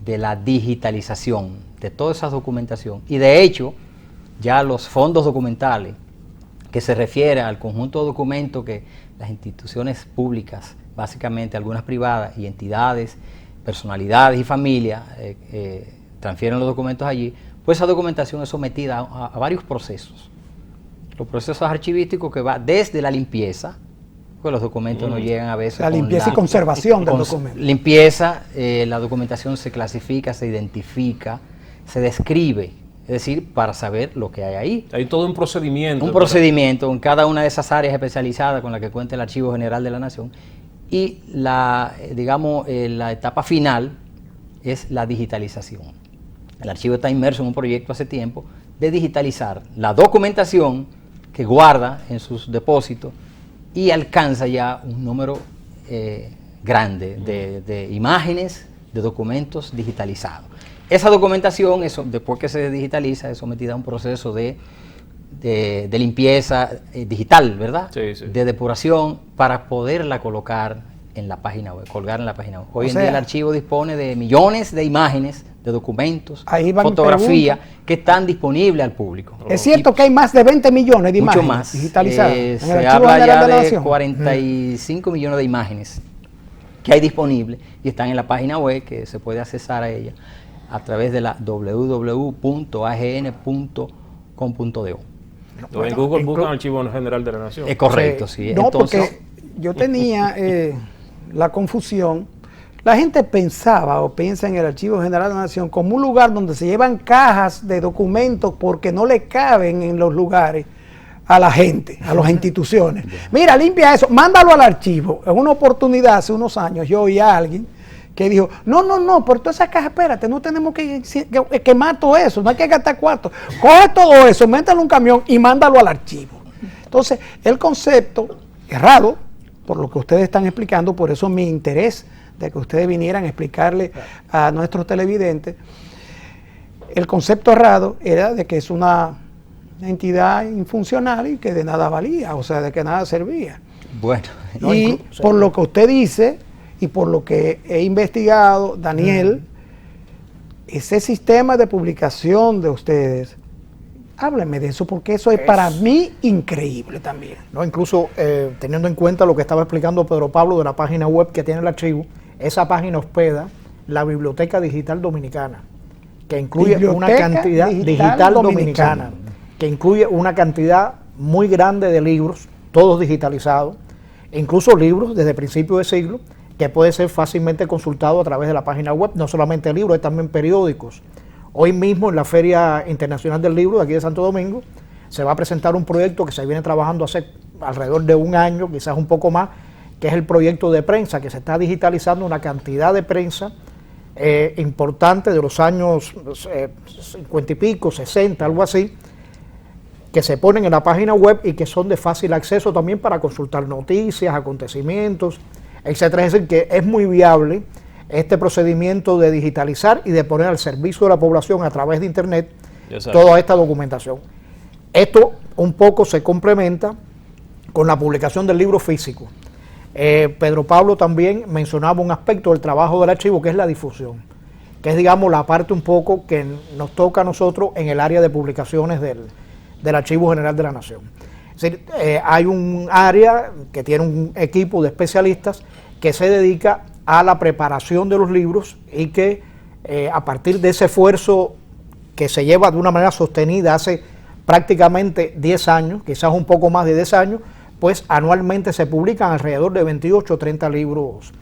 Speaker 4: de la digitalización de toda esa documentación. Y de hecho, ya los fondos documentales, que se refieren al conjunto de documentos que las instituciones públicas, básicamente algunas privadas y entidades, personalidades y familias, transfieren los documentos allí, pues esa documentación es sometida a varios procesos. Los procesos archivísticos que va desde la limpieza, pues los documentos no llegan a veces.
Speaker 1: La limpieza y conservación del documento.
Speaker 4: Limpieza, la documentación se clasifica, se identifica, se describe, es decir, para saber lo que hay ahí.
Speaker 3: Hay todo un procedimiento.
Speaker 4: Un procedimiento en cada una de esas áreas especializadas con las que cuenta el Archivo General de la Nación. Y la etapa final es la digitalización. El archivo está inmerso en un proyecto hace tiempo de digitalizar la documentación que guarda en sus depósitos y alcanza ya un número grande de imágenes, de documentos digitalizados. Esa documentación, después que se digitaliza, es sometida a un proceso de limpieza digital, ¿verdad?
Speaker 3: Sí, sí.
Speaker 4: De depuración para poderla colocar en la página web, colgar en la página web. Hoy en día el archivo dispone de millones de imágenes, de documentos, fotografías que están disponibles al público.
Speaker 1: Es cierto que hay más de 20 millones de imágenes digitalizadas.
Speaker 4: Se habla ya de 45 millones de imágenes que hay disponibles y están en la página web, que se puede accesar a ella a través de la www.agn.com.do.
Speaker 3: En Google buscan Archivo General de la Nación.
Speaker 4: Es correcto, sí.
Speaker 1: No, entonces, porque yo tenía la confusión. La gente pensaba o piensa en el Archivo General de la Nación como un lugar donde se llevan cajas de documentos porque no le caben en los lugares a la gente, a las instituciones. Mira, limpia eso, mándalo al archivo. En una oportunidad, hace unos años, yo oí a alguien que dijo, no, por toda esa caja, espérate, no tenemos que quemar todo eso, no hay que gastar cuarto. Coge todo eso, mételo en un camión y mándalo al archivo. Entonces, el concepto errado, por lo que ustedes están explicando, por eso mi interés de que ustedes vinieran a explicarle a nuestros televidentes, el concepto errado era de que es una entidad infuncional y que de nada valía, o sea, de que nada servía.
Speaker 4: Bueno.
Speaker 1: Y por lo que usted dice, y por lo que he investigado, Daniel, ese sistema de publicación de ustedes, hábleme de eso, porque eso es para mí increíble también.
Speaker 5: No, incluso teniendo en cuenta lo que estaba explicando Pedro Pablo de la página web que tiene el archivo, esa página hospeda la Biblioteca Digital Dominicana, que incluye una cantidad digital dominicana, que incluye una cantidad muy grande de libros, todos digitalizados, e incluso libros desde principios de siglo, que puede ser fácilmente consultado a través de la página web, no solamente libros, hay también periódicos. Hoy mismo en la Feria Internacional del Libro de aquí de Santo Domingo se va a presentar un proyecto que se viene trabajando hace alrededor de un año, quizás un poco más, que es el proyecto de prensa, que se está digitalizando una cantidad de prensa importante de los años 50 y pico, 60, algo así, que se ponen en la página web y que son de fácil acceso también para consultar noticias, acontecimientos, etcétera. Es decir, que es muy viable este procedimiento de digitalizar y de poner al servicio de la población a través de Internet toda esta documentación. Esto un poco se complementa con la publicación del libro físico. Pedro Pablo también mencionaba un aspecto del trabajo del archivo, que es la difusión, que es, digamos, la parte un poco que nos toca a nosotros en el área de publicaciones del Archivo General de la Nación. Es decir, hay un área que tiene un equipo de especialistas que se dedica a la preparación de los libros y que a partir de ese esfuerzo que se lleva de una manera sostenida hace prácticamente 10 años, quizás un poco más de 10 años, pues anualmente se publican alrededor de 28 o 30 libros.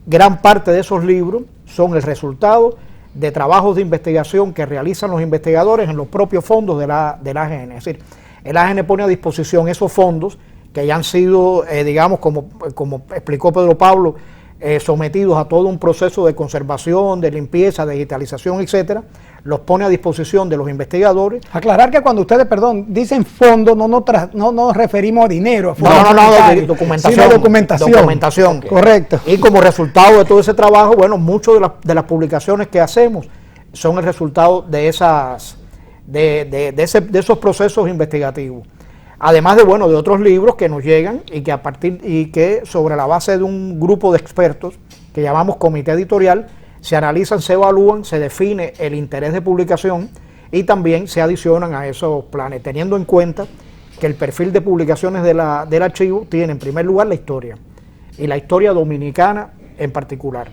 Speaker 5: Gran parte de esos libros son el resultado de trabajos de investigación que realizan los investigadores en los propios fondos del AGN. Es decir, el AGN pone a disposición esos fondos que ya han sido, digamos, como explicó Pedro Pablo, sometidos a todo un proceso de conservación, de limpieza, de digitalización, etcétera, los pone a disposición de los investigadores.
Speaker 1: Aclarar que cuando ustedes, dicen fondo, no nos referimos a dinero.
Speaker 5: No, documentación.
Speaker 1: Documentación. Okay. Correcto.
Speaker 5: Y como resultado de todo ese trabajo, bueno, muchas de las publicaciones que hacemos son el resultado de esos procesos investigativos. Además de otros libros que nos llegan y que sobre la base de un grupo de expertos que llamamos comité editorial, se analizan, se evalúan, se define el interés de publicación y también se adicionan a esos planes, teniendo en cuenta que el perfil de publicaciones del archivo tiene en primer lugar la historia, y la historia dominicana en particular.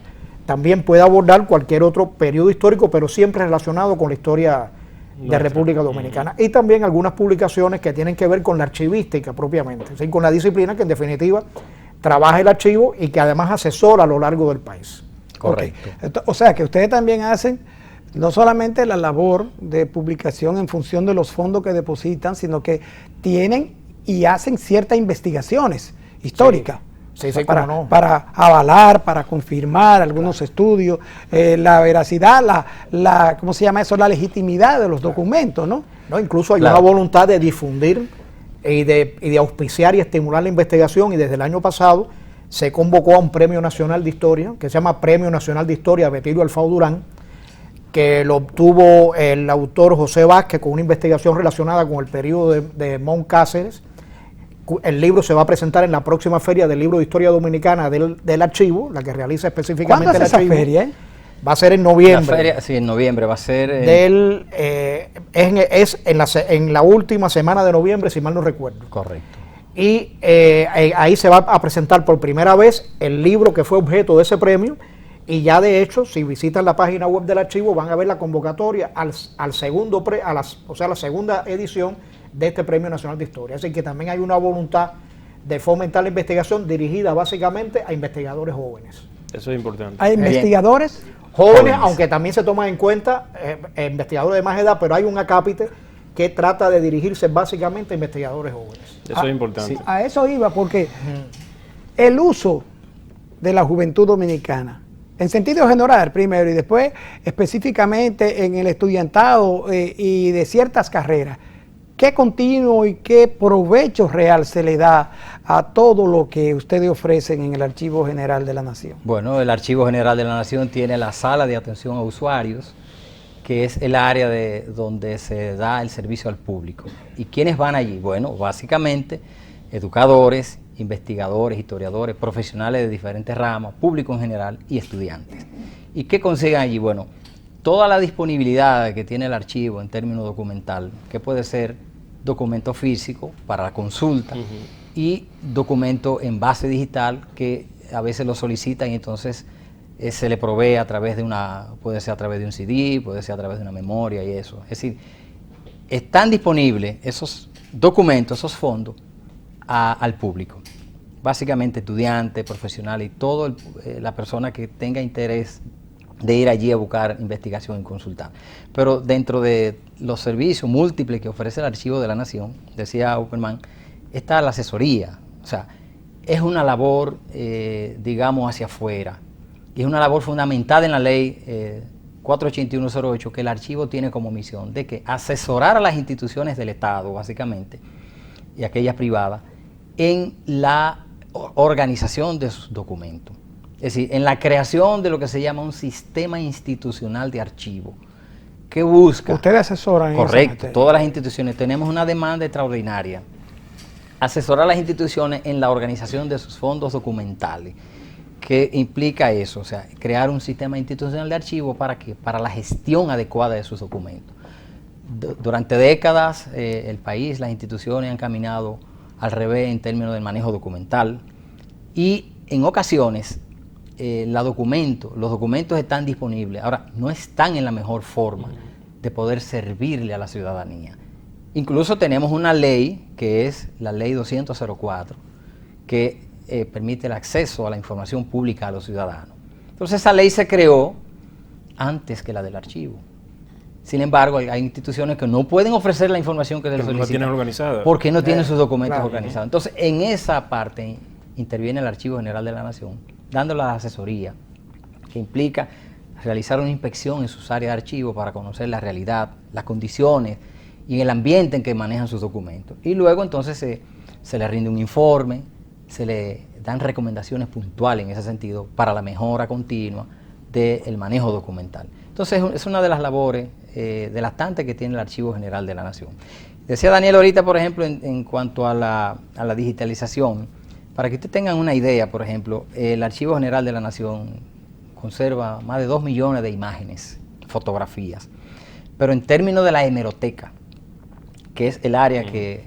Speaker 5: También puede abordar cualquier otro periodo histórico, pero siempre relacionado con la historia de República Dominicana, y también algunas publicaciones que tienen que ver con la archivística propiamente, es decir, con la disciplina que en definitiva trabaja el archivo y que además asesora a lo largo del país.
Speaker 4: Correcto.
Speaker 1: Okay. O sea que ustedes también hacen no solamente la labor de publicación en función de los fondos que depositan, sino que tienen y hacen ciertas investigaciones históricas.
Speaker 5: Sí,
Speaker 1: para avalar, para confirmar algunos estudios, la veracidad, ¿cómo se llama eso? La legitimidad de los documentos, ¿no?
Speaker 5: Incluso hay una voluntad de difundir y de auspiciar y estimular la investigación, y desde el año pasado se convocó a un Premio Nacional de Historia, que se llama Premio Nacional de Historia Betilio Alfao Durán, que lo obtuvo el autor José Vázquez con una investigación relacionada con el periodo de Mont Cáceres. El libro se va a presentar en la próxima feria del libro de historia dominicana del archivo, la que realiza específicamente el archivo.
Speaker 1: ¿Cuándo es esa feria?
Speaker 5: Va a ser en noviembre.
Speaker 4: La feria, sí, en noviembre va a ser.
Speaker 5: Es en la última semana de noviembre, si mal no recuerdo.
Speaker 4: Correcto.
Speaker 5: Y ahí se va a presentar por primera vez el libro que fue objeto de ese premio. Y ya de hecho, si visitan la página web del archivo, van a ver la convocatoria a la segunda edición de este Premio Nacional de Historia. Así que también hay una voluntad de fomentar la investigación dirigida básicamente a investigadores jóvenes.
Speaker 3: Eso es importante.
Speaker 1: ¿A investigadores?
Speaker 5: Jóvenes, aunque también se toman en cuenta investigadores de más edad, pero hay un acápite que trata de dirigirse básicamente a investigadores jóvenes.
Speaker 3: Eso es importante.
Speaker 1: Sí, a eso iba, porque el uso de la juventud dominicana, en sentido general primero y después específicamente en el estudiantado y de ciertas carreras, ¿qué continuo y qué provecho real se le da a todo lo que ustedes ofrecen en el Archivo General de la Nación?
Speaker 4: Bueno, el Archivo General de la Nación tiene la sala de atención a usuarios, que es el área donde se da el servicio al público. ¿Y quiénes van allí? Bueno, básicamente educadores, investigadores, historiadores, profesionales de diferentes ramas, público en general y estudiantes. ¿Y qué consiguen allí? Bueno, toda la disponibilidad que tiene el archivo en términos documental, que puede ser documento físico para la consulta y documento en base digital que a veces lo solicitan y entonces se le provee a través de puede ser a través de un CD, puede ser a través de una memoria y eso. Es decir, están disponibles esos documentos, esos fondos al público. Básicamente estudiantes, profesionales y toda la persona que tenga interés de ir allí a buscar investigación y consultar. Pero dentro de los servicios múltiples que ofrece el Archivo de la Nación, decía Upperman, está la asesoría. O sea, es una labor, digamos, hacia afuera. Y es una labor fundamentada en la ley 48108, que el archivo tiene como misión de que asesorar a las instituciones del Estado, básicamente, y aquellas privadas, en la organización de sus documentos. Es decir, en la creación de lo que se llama un sistema institucional de archivo, que busca...
Speaker 1: Ustedes asesoran.
Speaker 4: Correcto, todas las instituciones. Tenemos una demanda extraordinaria. Asesorar a las instituciones en la organización de sus fondos documentales. ¿Qué implica eso? O sea, crear un sistema institucional de archivo para la gestión adecuada de sus documentos. Durante décadas, el país, las instituciones han caminado al revés en términos del manejo documental y en ocasiones los documentos están disponibles, ahora no están en la mejor forma de poder servirle a la ciudadanía. Incluso tenemos una ley, que es la ley 200-04, que permite el acceso a la información pública a los ciudadanos. Entonces esa ley se creó antes que la del archivo. Sin embargo, hay instituciones que no pueden ofrecer la información que se les solicita.
Speaker 3: No tienen organizada.
Speaker 4: Porque no tienen sus documentos organizados. Entonces, en esa parte interviene el Archivo General de la Nación dándole la asesoría, que implica realizar una inspección en sus áreas de archivo para conocer la realidad, las condiciones y el ambiente en que manejan sus documentos. Y luego entonces se le rinde un informe, se le dan recomendaciones puntuales en ese sentido para la mejora continua del manejo documental. Entonces es una de las labores de las tantas que tiene el Archivo General de la Nación. Decía Daniel ahorita, por ejemplo, en cuanto a la digitalización, para que ustedes tengan una idea, por ejemplo, el Archivo General de la Nación conserva más de 2 millones de imágenes, fotografías, pero en términos de la hemeroteca, que es el área que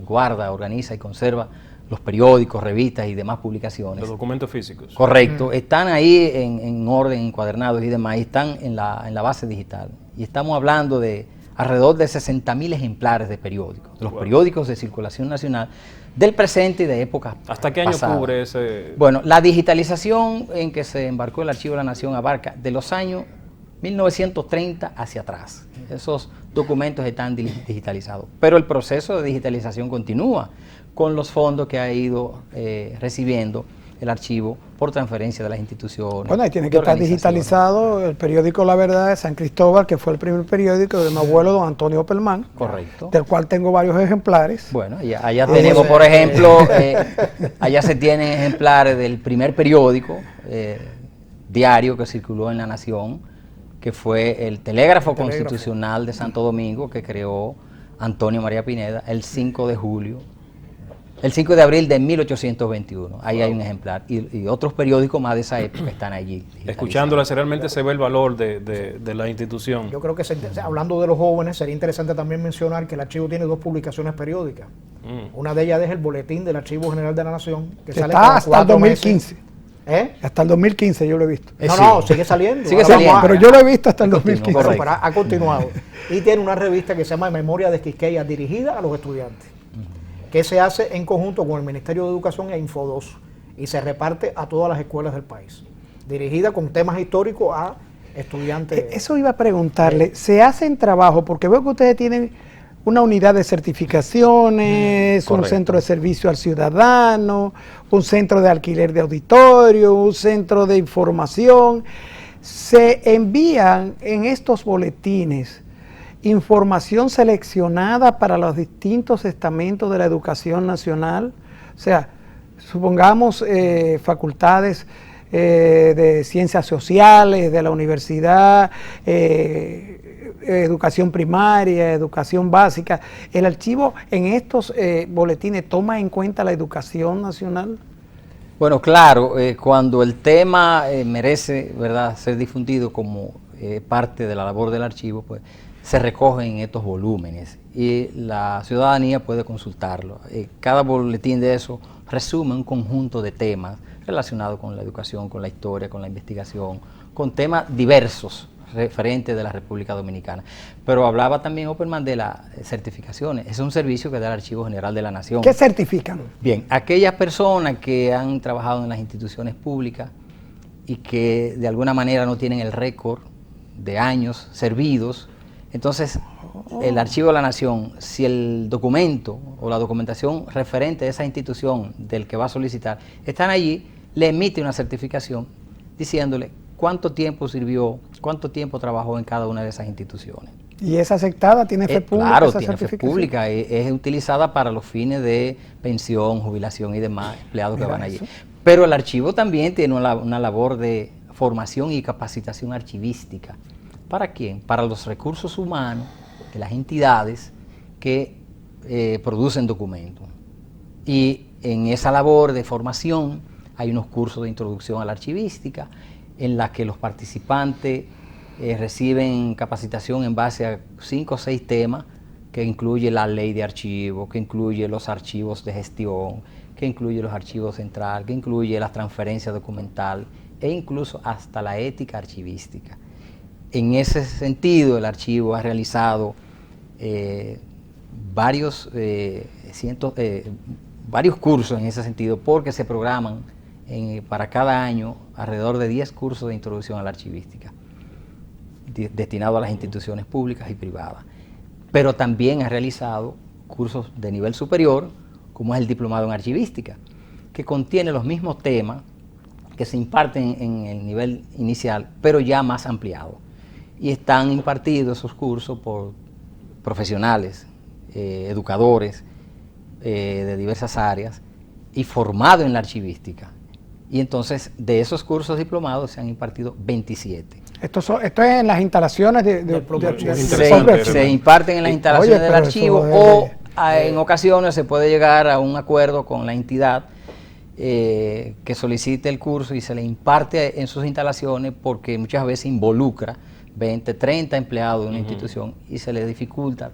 Speaker 4: guarda, organiza y conserva los periódicos, revistas y demás publicaciones.
Speaker 3: Los documentos físicos.
Speaker 4: Correcto, están ahí en orden, encuadernados y demás, y están en la base digital. Y estamos hablando de alrededor de 60.000 ejemplares de periódicos, de los periódicos de circulación nacional, del presente y de épocas pasadas.
Speaker 3: ¿Hasta qué año cubre ese?
Speaker 4: Bueno, la digitalización en que se embarcó el Archivo de la Nación abarca de los años 1930 hacia atrás. Esos documentos están digitalizados, pero el proceso de digitalización continúa con los fondos que ha ido recibiendo el archivo por transferencia de las instituciones.
Speaker 1: Bueno, ahí tiene que estar digitalizado el periódico La Verdad de San Cristóbal, que fue el primer periódico de mi abuelo, don Antonio Opelman.
Speaker 4: Correcto.
Speaker 1: Del cual tengo varios ejemplares.
Speaker 4: Bueno, allá tenemos, por ejemplo, allá se tienen ejemplares del primer periódico diario que circuló en La Nación, que fue el Telégrafo Constitucional de Santo Domingo, que creó Antonio María Pineda el 5 de julio. El 5 de abril de 1821, ahí hay un ejemplar, y otros periódicos más de esa época están allí.
Speaker 3: Escuchándolas, realmente se ve el valor de la institución.
Speaker 5: Yo creo que, hablando de los jóvenes, sería interesante también mencionar que el archivo tiene 2 publicaciones periódicas. Una de ellas es el Boletín del Archivo General de la Nación, que sale cada
Speaker 1: hasta el 2015. Hasta el 2015 yo lo he visto.
Speaker 5: No, sigue saliendo.
Speaker 4: Sigue saliendo.
Speaker 1: Pero yo lo he visto hasta el 2015.
Speaker 5: Pero ha continuado. Y tiene una revista que se llama Memoria de Quisqueya, dirigida a los estudiantes, que se hace en conjunto con el Ministerio de Educación e Info2 y se reparte a todas las escuelas del país, dirigida con temas históricos a estudiantes.
Speaker 1: Eso iba a preguntarle, ¿se hacen trabajo? Porque veo que ustedes tienen una unidad de certificaciones, un centro de servicio al ciudadano, un centro de alquiler de auditorio, un centro de información. ¿Se envían en estos boletines información seleccionada para los distintos estamentos de la educación nacional? O sea, supongamos facultades de ciencias sociales, de la universidad, educación primaria, educación básica. ¿El archivo en estos boletines toma en cuenta la educación nacional?
Speaker 4: Bueno, claro, cuando el tema merece, ¿verdad?, ser difundido como parte de la labor del archivo, pues se recogen en estos volúmenes y la ciudadanía puede consultarlo. Cada boletín de eso resume un conjunto de temas relacionados con la educación, con la historia, con la investigación, con temas diversos referentes de la República Dominicana. Pero hablaba también Opelman de las certificaciones. Es un servicio que da el Archivo General de la Nación.
Speaker 1: ¿Qué certifican?
Speaker 4: Bien, aquellas personas que han trabajado en las instituciones públicas y que de alguna manera no tienen el récord de años servidos. Entonces, el Archivo de la Nación, si el documento o la documentación referente a esa institución del que va a solicitar están allí, le emite una certificación diciéndole cuánto tiempo sirvió, cuánto tiempo trabajó en cada una de esas instituciones.
Speaker 1: ¿Y es aceptada? ¿Tiene fe pública?
Speaker 4: Claro, tiene fe pública, es utilizada para los fines de pensión, jubilación y demás empleados que van allí. Pero el archivo también tiene una labor de formación y capacitación archivística. ¿Para quién? Para los recursos humanos de las entidades que producen documentos. Y en esa labor de formación hay unos cursos de introducción a la archivística en la que los participantes reciben capacitación en base a 5 o 6 temas que incluye la ley de archivos, que incluye los archivos de gestión, que incluye los archivos centrales, que incluye la transferencia documental e incluso hasta la ética archivística. En ese sentido, el archivo ha realizado varios cursos en ese sentido, porque se programan para cada año alrededor de 10 cursos de introducción a la archivística, destinados a las instituciones públicas y privadas. Pero también ha realizado cursos de nivel superior, como es el Diplomado en Archivística, que contiene los mismos temas, que se imparten en el nivel inicial, pero ya más ampliado. Y están impartidos esos cursos por profesionales, educadores de diversas áreas y formados en la archivística. Y entonces de esos cursos diplomados se han impartido 27.
Speaker 1: Esto es en las instalaciones
Speaker 4: se imparten en las instalaciones del archivo o en ocasiones se puede llegar a un acuerdo con la entidad que solicite el curso y se le imparte en sus instalaciones, porque muchas veces involucra 20, 30 empleados de una institución y se le dificulta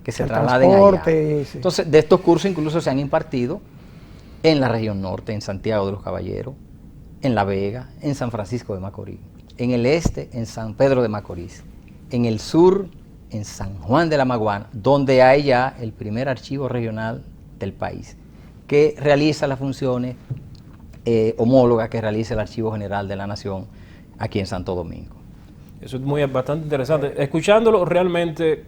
Speaker 4: que se trasladen allá. Entonces, de estos cursos incluso se han impartido en la región norte, en Santiago de los Caballeros, en La Vega, en San Francisco de Macorís, en el este, en San Pedro de Macorís, en el sur, en San Juan de la Maguana, donde hay ya el primer archivo regional del país, que realiza las funciones homólogas que realiza el Archivo General de la Nación aquí en Santo Domingo.
Speaker 3: Eso es bastante interesante. Escuchándolo realmente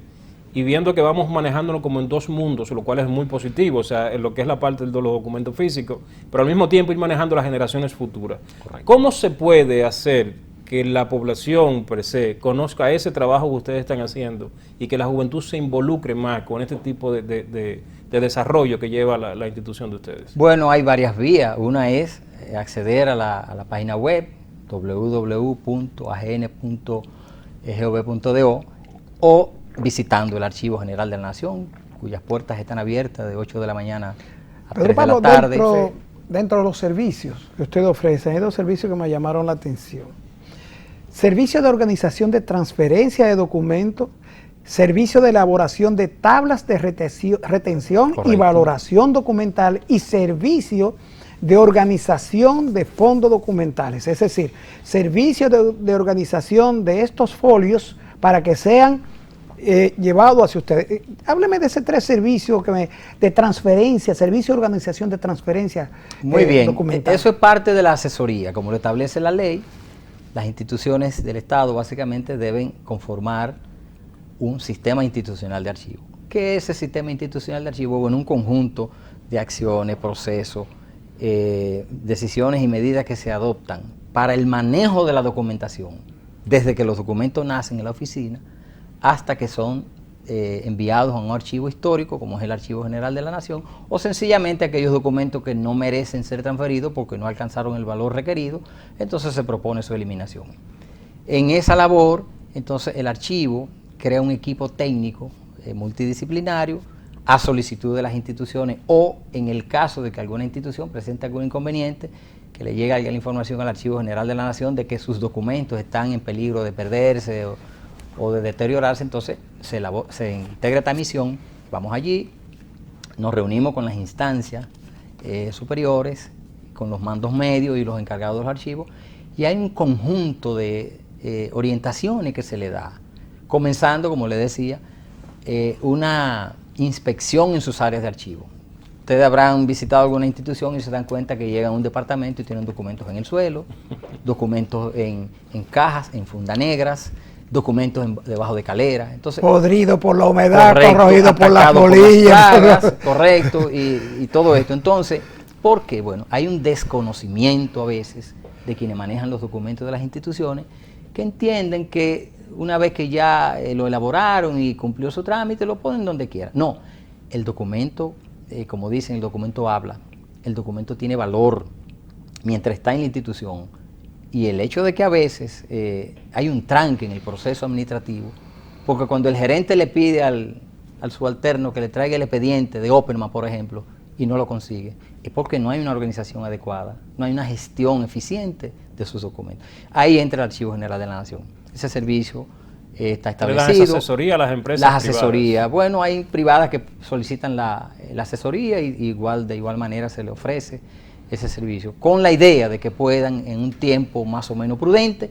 Speaker 3: y viendo que vamos manejándolo como en dos mundos, lo cual es muy positivo, o sea, en lo que es la parte de los documentos físicos, pero al mismo tiempo ir manejando las generaciones futuras. Correcto. ¿Cómo se puede hacer que la población per se conozca ese trabajo que ustedes están haciendo y que la juventud se involucre más con este tipo de desarrollo que lleva la institución de ustedes?
Speaker 4: Bueno, hay varias vías. Una es acceder a la página web www.agn.gov.do o visitando el Archivo General de la Nación, cuyas puertas están abiertas de 8 de la mañana a 3 de la tarde.
Speaker 1: Dentro de los servicios que usted ofrece, hay dos servicios que me llamaron la atención. Servicio de organización de transferencia de documentos, servicio de elaboración de tablas de retención Correcto. Y valoración documental y servicio de organización de fondos documentales, es decir, servicio de organización de estos folios para que sean llevados hacia ustedes. Hábleme de esos tres servicios de transferencia, servicio de organización de transferencia.
Speaker 4: Muy bien, documental. Eso es parte de la asesoría, como lo establece la ley. Las instituciones del Estado básicamente deben conformar un sistema institucional de archivo. ¿Qué es ese sistema institucional de archivo? Bueno, un conjunto de acciones, procesos, decisiones y medidas que se adoptan para el manejo de la documentación, desde que los documentos nacen en la oficina hasta que son enviados a un archivo histórico, como es el Archivo General de la Nación, o sencillamente aquellos documentos que no merecen ser transferidos porque no alcanzaron el valor requerido, entonces se propone su eliminación. En esa labor, entonces el archivo crea un equipo técnico multidisciplinario a solicitud de las instituciones, o en el caso de que alguna institución presente algún inconveniente, que le llegue la información al Archivo General de la Nación de que sus documentos están en peligro de perderse o de deteriorarse, entonces se integra esta misión, vamos allí, nos reunimos con las instancias superiores, con los mandos medios y los encargados de los archivos, y hay un conjunto de orientaciones que se le da, comenzando, como le decía, una inspección en sus áreas de archivo. Ustedes habrán visitado alguna institución y se dan cuenta que llegan a un departamento y tienen documentos en el suelo, documentos en cajas, en fundas negras, documentos debajo de calera. Entonces, podrido por la humedad, corroído por las polillas. Correcto, y todo esto. Entonces, ¿por qué? Bueno, hay un desconocimiento a veces de quienes manejan los documentos de las instituciones, que entienden que una vez que ya lo elaboraron y cumplió su trámite, lo ponen donde quiera. No, el documento, como dicen, el documento habla, el documento tiene valor mientras está en la institución, y el hecho de que a veces hay un tranque en el proceso administrativo, porque cuando el gerente le pide al subalterno que le traiga el expediente de Openman, por ejemplo, y no lo consigue, es porque no hay una organización adecuada, no hay una gestión eficiente de sus documentos. Ahí entra el Archivo General de la Nación. Ese servicio está establecido. ¿Las asesorías a las empresas privadas? Las asesorías. Bueno, hay privadas que solicitan la asesoría y de igual manera se le ofrece ese servicio, con la idea de que puedan en un tiempo más o menos prudente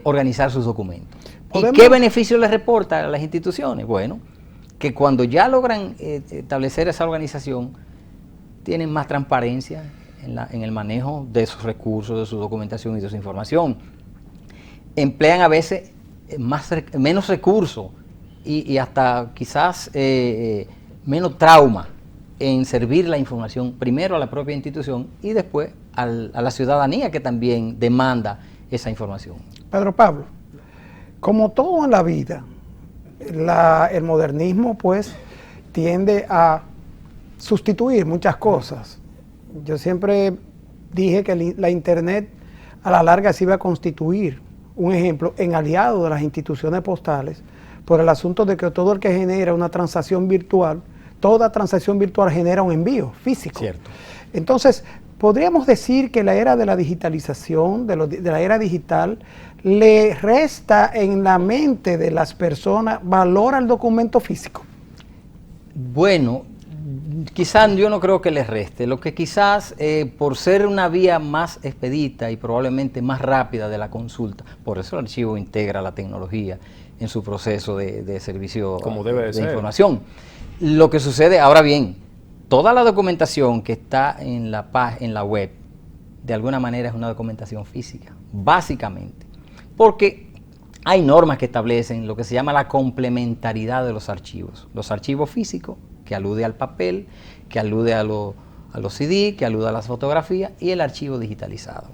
Speaker 4: organizar sus documentos. ¿Y qué beneficio les reporta a las instituciones? Bueno, que cuando ya logran establecer esa organización, tienen más transparencia en el manejo de sus recursos, de su documentación y de su información. Emplean a veces menos recursos y hasta quizás menos trauma en servir la información primero a la propia institución y después a la ciudadanía que también demanda esa información.
Speaker 1: Pedro Pablo, como todo en la vida, el modernismo pues tiende a sustituir muchas cosas. Yo siempre dije que la Internet a la larga se iba a constituir, un ejemplo, en aliado de las instituciones postales, por el asunto de que todo el que genera una transacción virtual, toda transacción virtual genera un envío físico.
Speaker 4: Cierto.
Speaker 1: Entonces, podríamos decir que la era de la digitalización, de la era digital, le resta en la mente de las personas valor al documento físico.
Speaker 4: Bueno, quizás yo no creo que les reste. Lo que quizás, por ser una vía más expedita y probablemente más rápida de la consulta, por eso el archivo integra la tecnología en su proceso de servicio
Speaker 3: como debe de ser.
Speaker 4: Información. Lo que sucede, ahora bien, toda la documentación que está en la web, de alguna manera es una documentación física, básicamente, porque hay normas que establecen lo que se llama la complementariedad de los archivos. Los archivos físicos, que alude al papel, que alude a los CD, que alude a las fotografías, y el archivo digitalizado.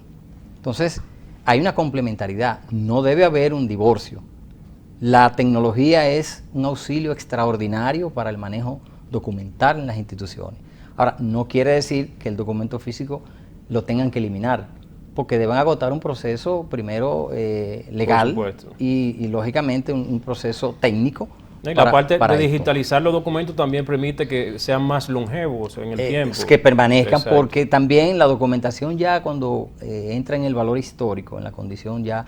Speaker 4: Entonces, hay una complementariedad, no debe haber un divorcio. La tecnología es un auxilio extraordinario para el manejo documental en las instituciones. Ahora, no quiere decir que el documento físico lo tengan que eliminar, porque deben agotar un proceso primero legal y lógicamente un proceso técnico.
Speaker 3: Y la parte de digitalizar los documentos también permite que sean más longevos en el tiempo.
Speaker 4: Que permanezcan. Exacto. Porque también la documentación ya cuando entra en el valor histórico, en la condición ya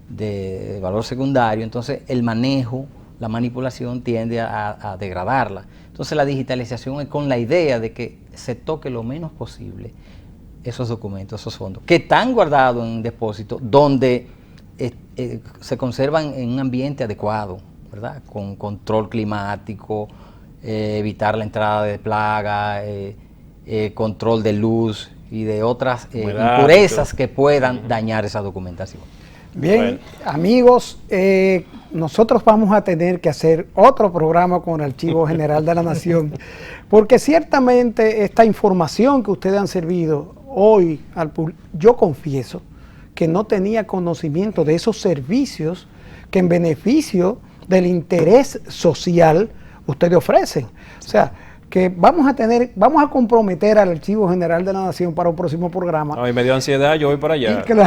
Speaker 4: de valor secundario, entonces el manejo, la manipulación tiende a degradarla. Entonces la digitalización es con la idea de que se toque lo menos posible esos documentos, esos fondos, que están guardados en depósitos donde se conservan en un ambiente adecuado, ¿verdad? Con control climático, evitar la entrada de plagas, control de luz y de otras impurezas que puedan dañar esa documentación.
Speaker 1: Bien, bueno, amigos, nosotros vamos a tener que hacer otro programa con el Archivo General de la Nación, porque ciertamente esta información que ustedes han servido hoy, yo confieso que no tenía conocimiento de esos servicios que en beneficio del interés social ustedes ofrecen. O sea, que vamos a comprometer al Archivo General de la Nación para un próximo programa.
Speaker 3: Ay, me dio ansiedad, yo voy para allá.
Speaker 4: Pero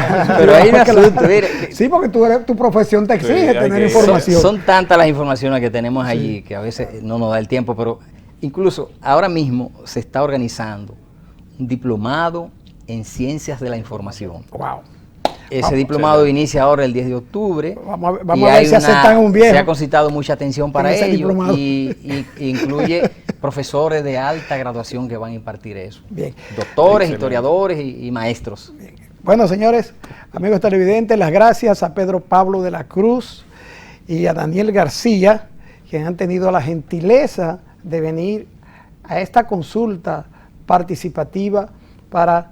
Speaker 4: hay un asunto, mire,
Speaker 1: sí, porque tu profesión te exige tener información.
Speaker 4: Son tantas las informaciones que tenemos allí que a veces no nos da el tiempo, pero incluso ahora mismo se está organizando un diplomado en Ciencias de la Información.
Speaker 1: Wow.
Speaker 4: Ese diplomado inicia ahora el 10 de octubre.
Speaker 1: Vamos a ver si aceptan un viejo.
Speaker 4: Se ha concitado mucha atención para ello y incluye profesores de alta graduación que van a impartir eso.
Speaker 1: Bien.
Speaker 4: Doctores, historiadores y maestros.
Speaker 1: Bien. Bueno, señores, amigos televidentes, las gracias a Pedro Pablo de la Cruz y a Daniel García, que han tenido la gentileza de venir a esta consulta participativa para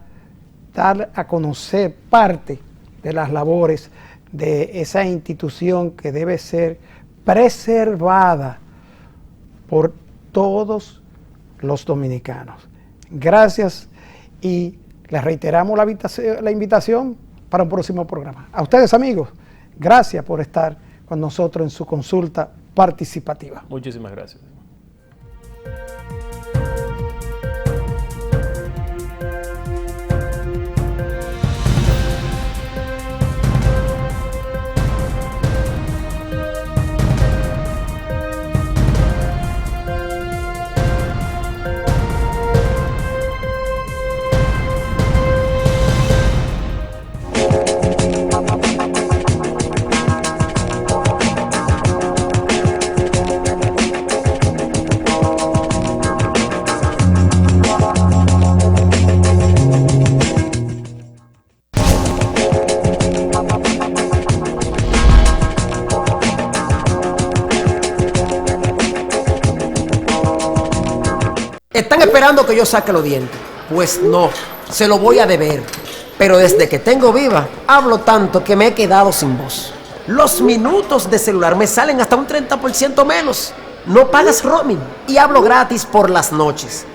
Speaker 1: dar a conocer parte de las labores de esa institución que debe ser preservada por todos los dominicanos. Gracias y les reiteramos la invitación para un próximo programa. A ustedes, amigos, gracias por estar con nosotros en su consulta participativa.
Speaker 3: Muchísimas gracias.
Speaker 6: ¿Están esperando que yo saque los dientes? Pues no, se lo voy a deber. Pero desde que tengo Viva, hablo tanto que me he quedado sin voz. Los minutos de celular me salen hasta un 30% menos. No pagas roaming y hablo gratis por las noches.